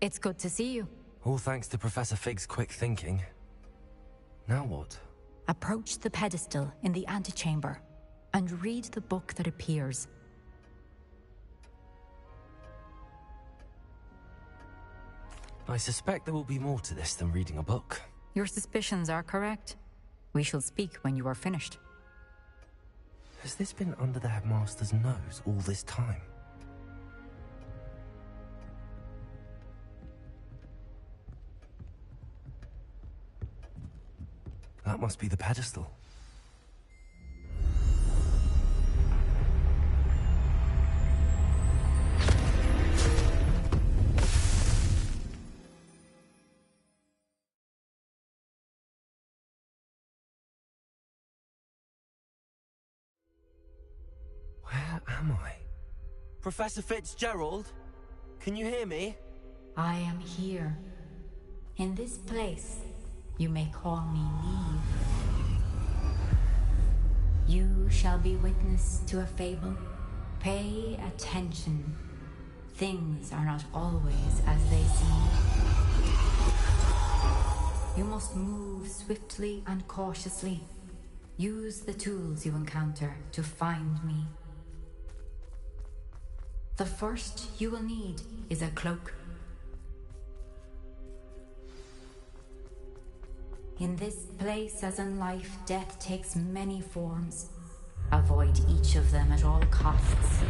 It's good to see you. All thanks to Professor Fig's quick thinking. Now what? Approach the pedestal in the antechamber and read the book that appears. I suspect there will be more to this than reading a book. Your suspicions are correct. We shall speak when you are finished. Has this been under the headmaster's nose all this time? That must be the pedestal. Where am I? Professor Fitzgerald? Can you hear me? I am here. In this place, you may call me Neve. You shall be witness to a fable. Pay attention. Things are not always as they seem. You must move swiftly and cautiously. Use the tools you encounter to find me. The first you will need is a cloak. In this place, as in life, death takes many forms. Avoid each of them at all costs.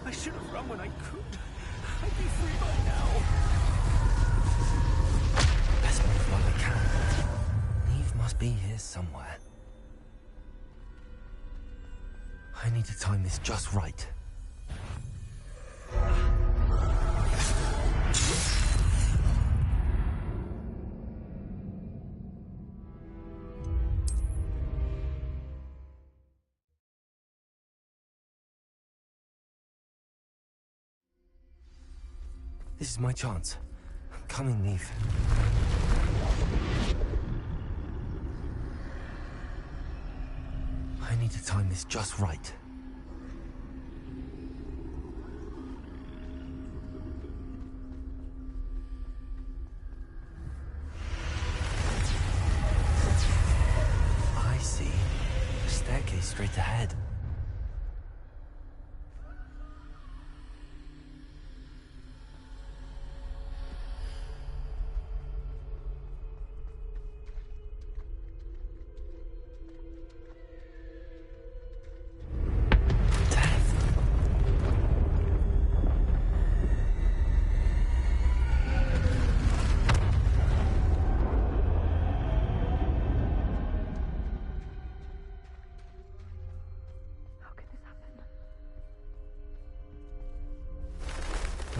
I should have run when I could. I'd be free by now. Best move while I can. Neve must be here somewhere. I need to time this just right. This is my chance. I'm coming, Neve. I need to time this just right. I see. A staircase straight ahead.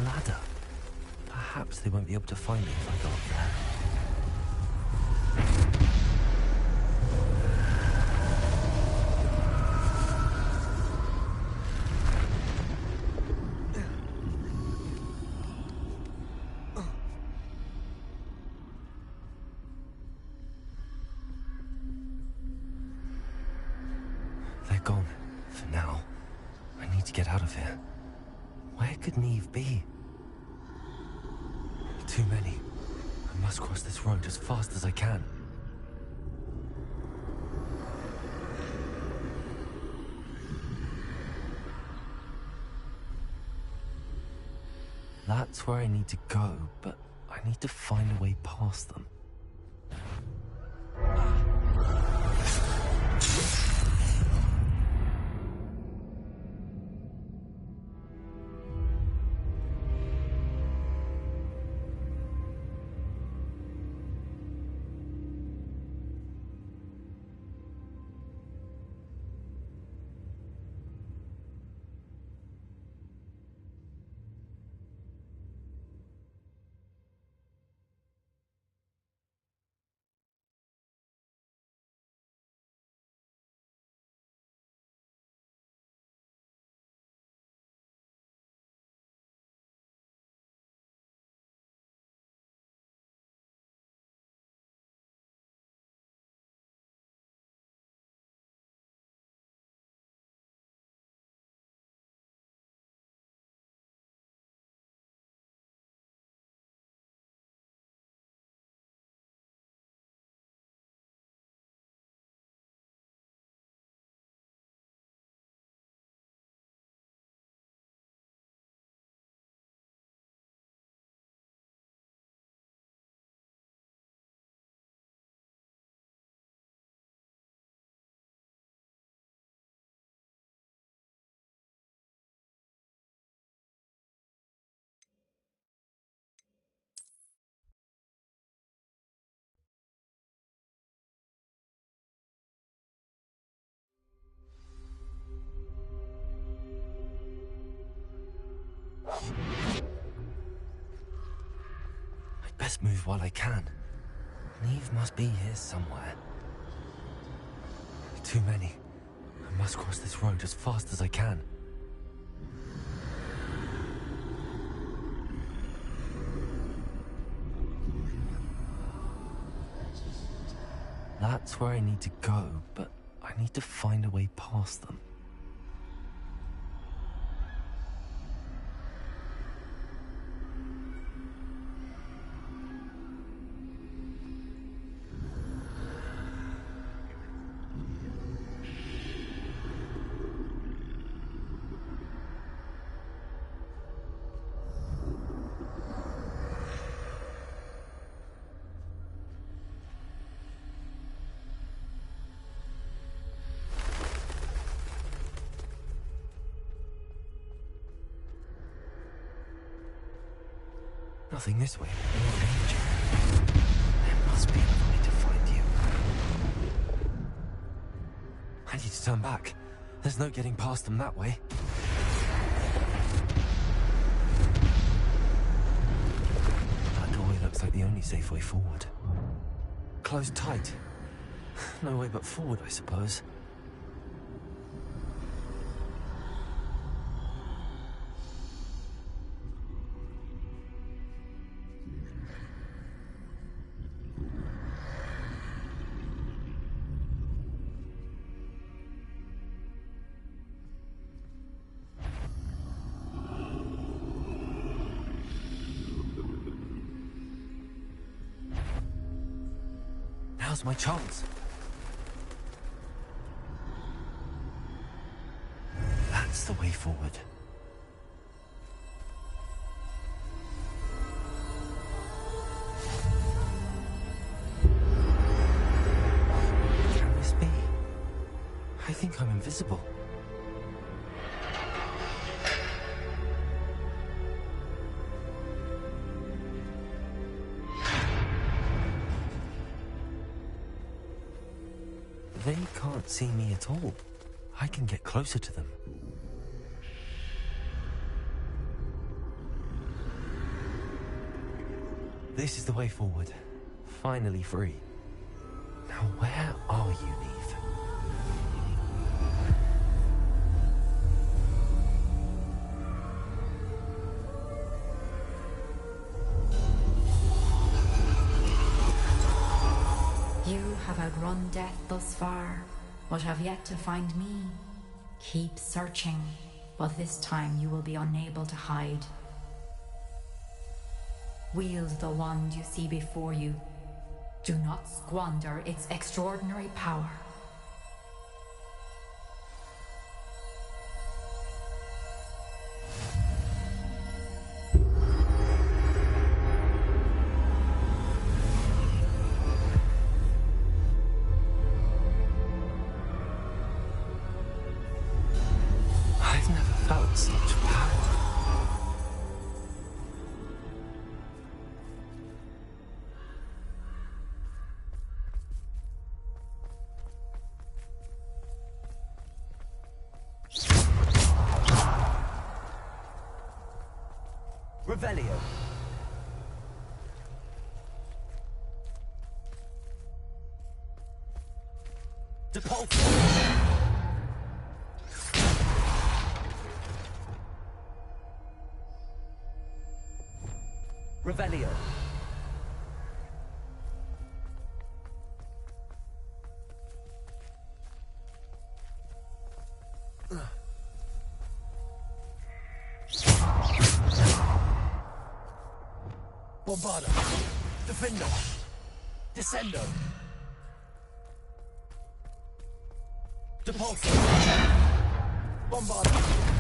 Ladder. Perhaps they won't be able to find it if I go up there. to get out of here. Where could Neve be? Too many. I must cross this road as fast as I can. That's where I need to go, but I need to find a way past them. I'd best move while I can. Neve must be here somewhere. Too many. I must cross this road as fast as I can. That's where I need to go, but I need to find a way past them. Nothing this way. More danger. There must be another way to find you. I need to turn back. There's no getting past them that way. That doorway looks like the only safe way forward. Closed tight. No way but forward, I suppose. Now's my chance. That's the way forward. Can this be? I think I'm invisible. They can't see me at all. I can get closer to them. This is the way forward. Finally free. Now where are you, Neve? You have outrun death thus far, but have yet to find me. Keep searching, but this time you will be unable to hide. Wield the wand you see before you. Do not squander its extraordinary power. I've never felt such power. Revelio. Depulso. Revelio. Bombarda. Defendo. Descendo. Depulso. Bombarda.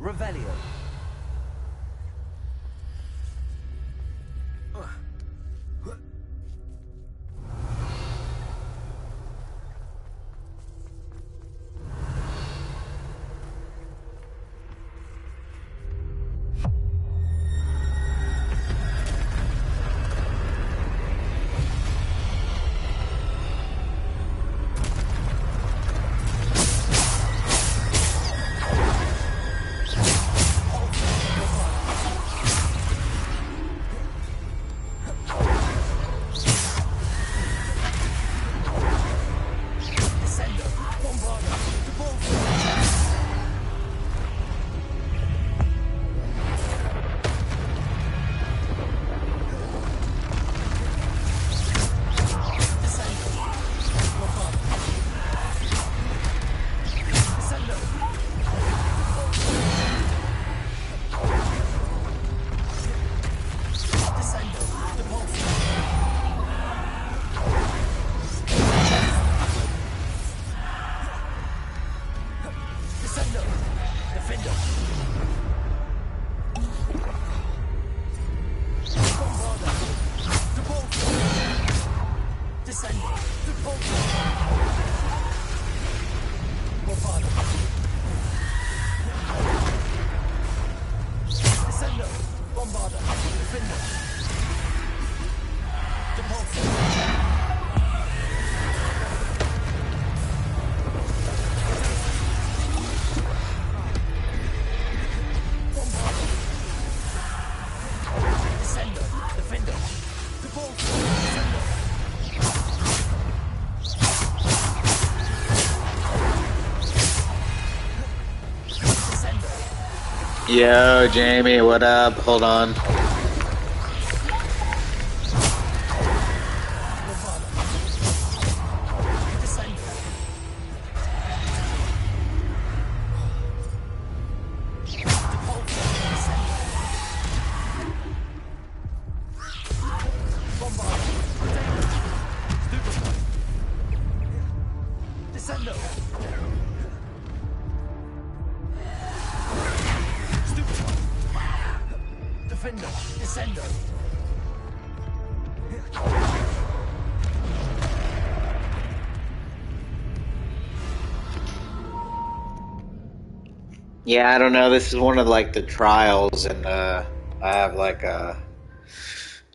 Revelio. Defender. Bombarder. Defender. Depulsor. Yo, Jamie, what up? Hold on. Yeah, I don't know. This is one of like the trials, and I have like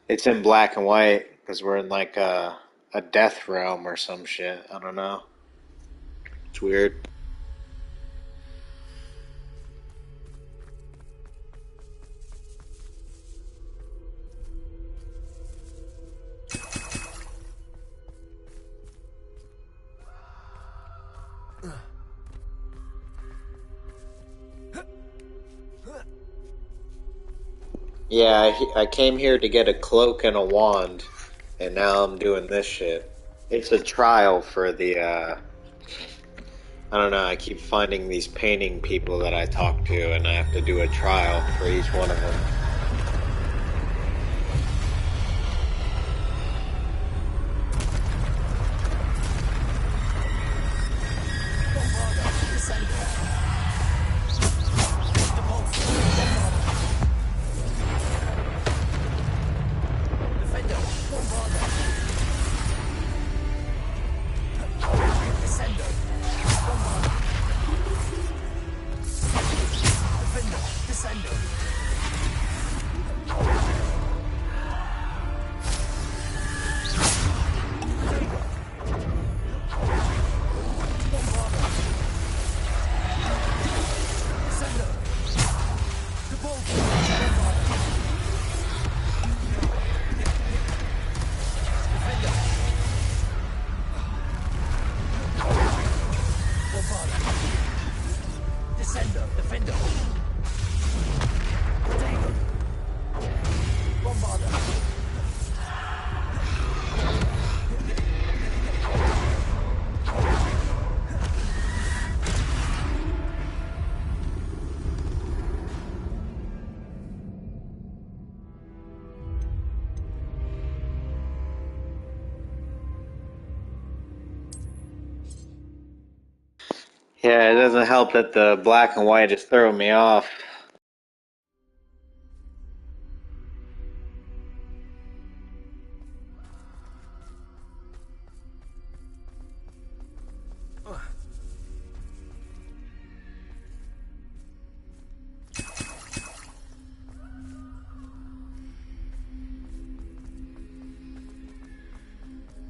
it's in black and white because we're in like a death realm or some shit. I don't know. It's weird. Yeah, I came here to get a cloak and a wand, and now I'm doing this shit. It's a trial for the, I don't know, I keep finding these painting people that I talk to, and I have to do a trial for each one of them. Yeah, it doesn't help that the black and white is throwing me off.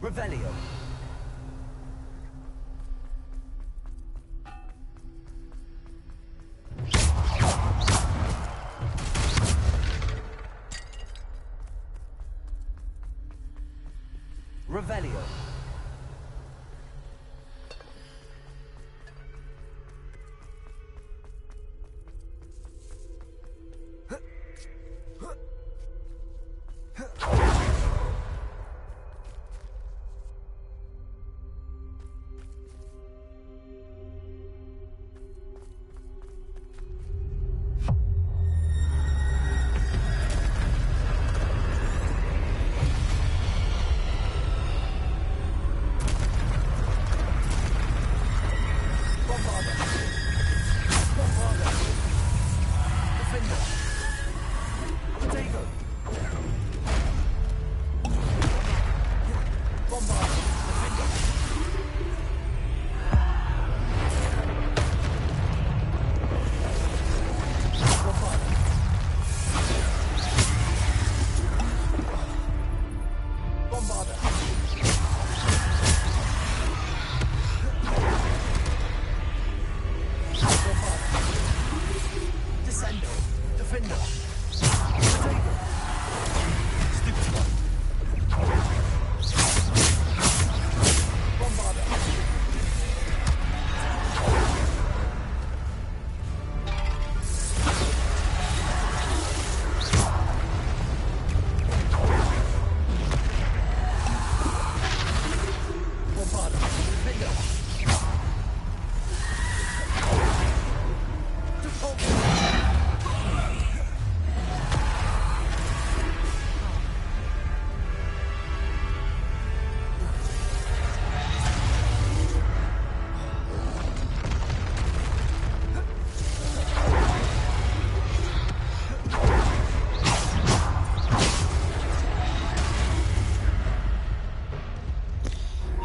Revelio. Revelio.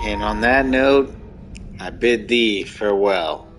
And on that note, I bid thee farewell.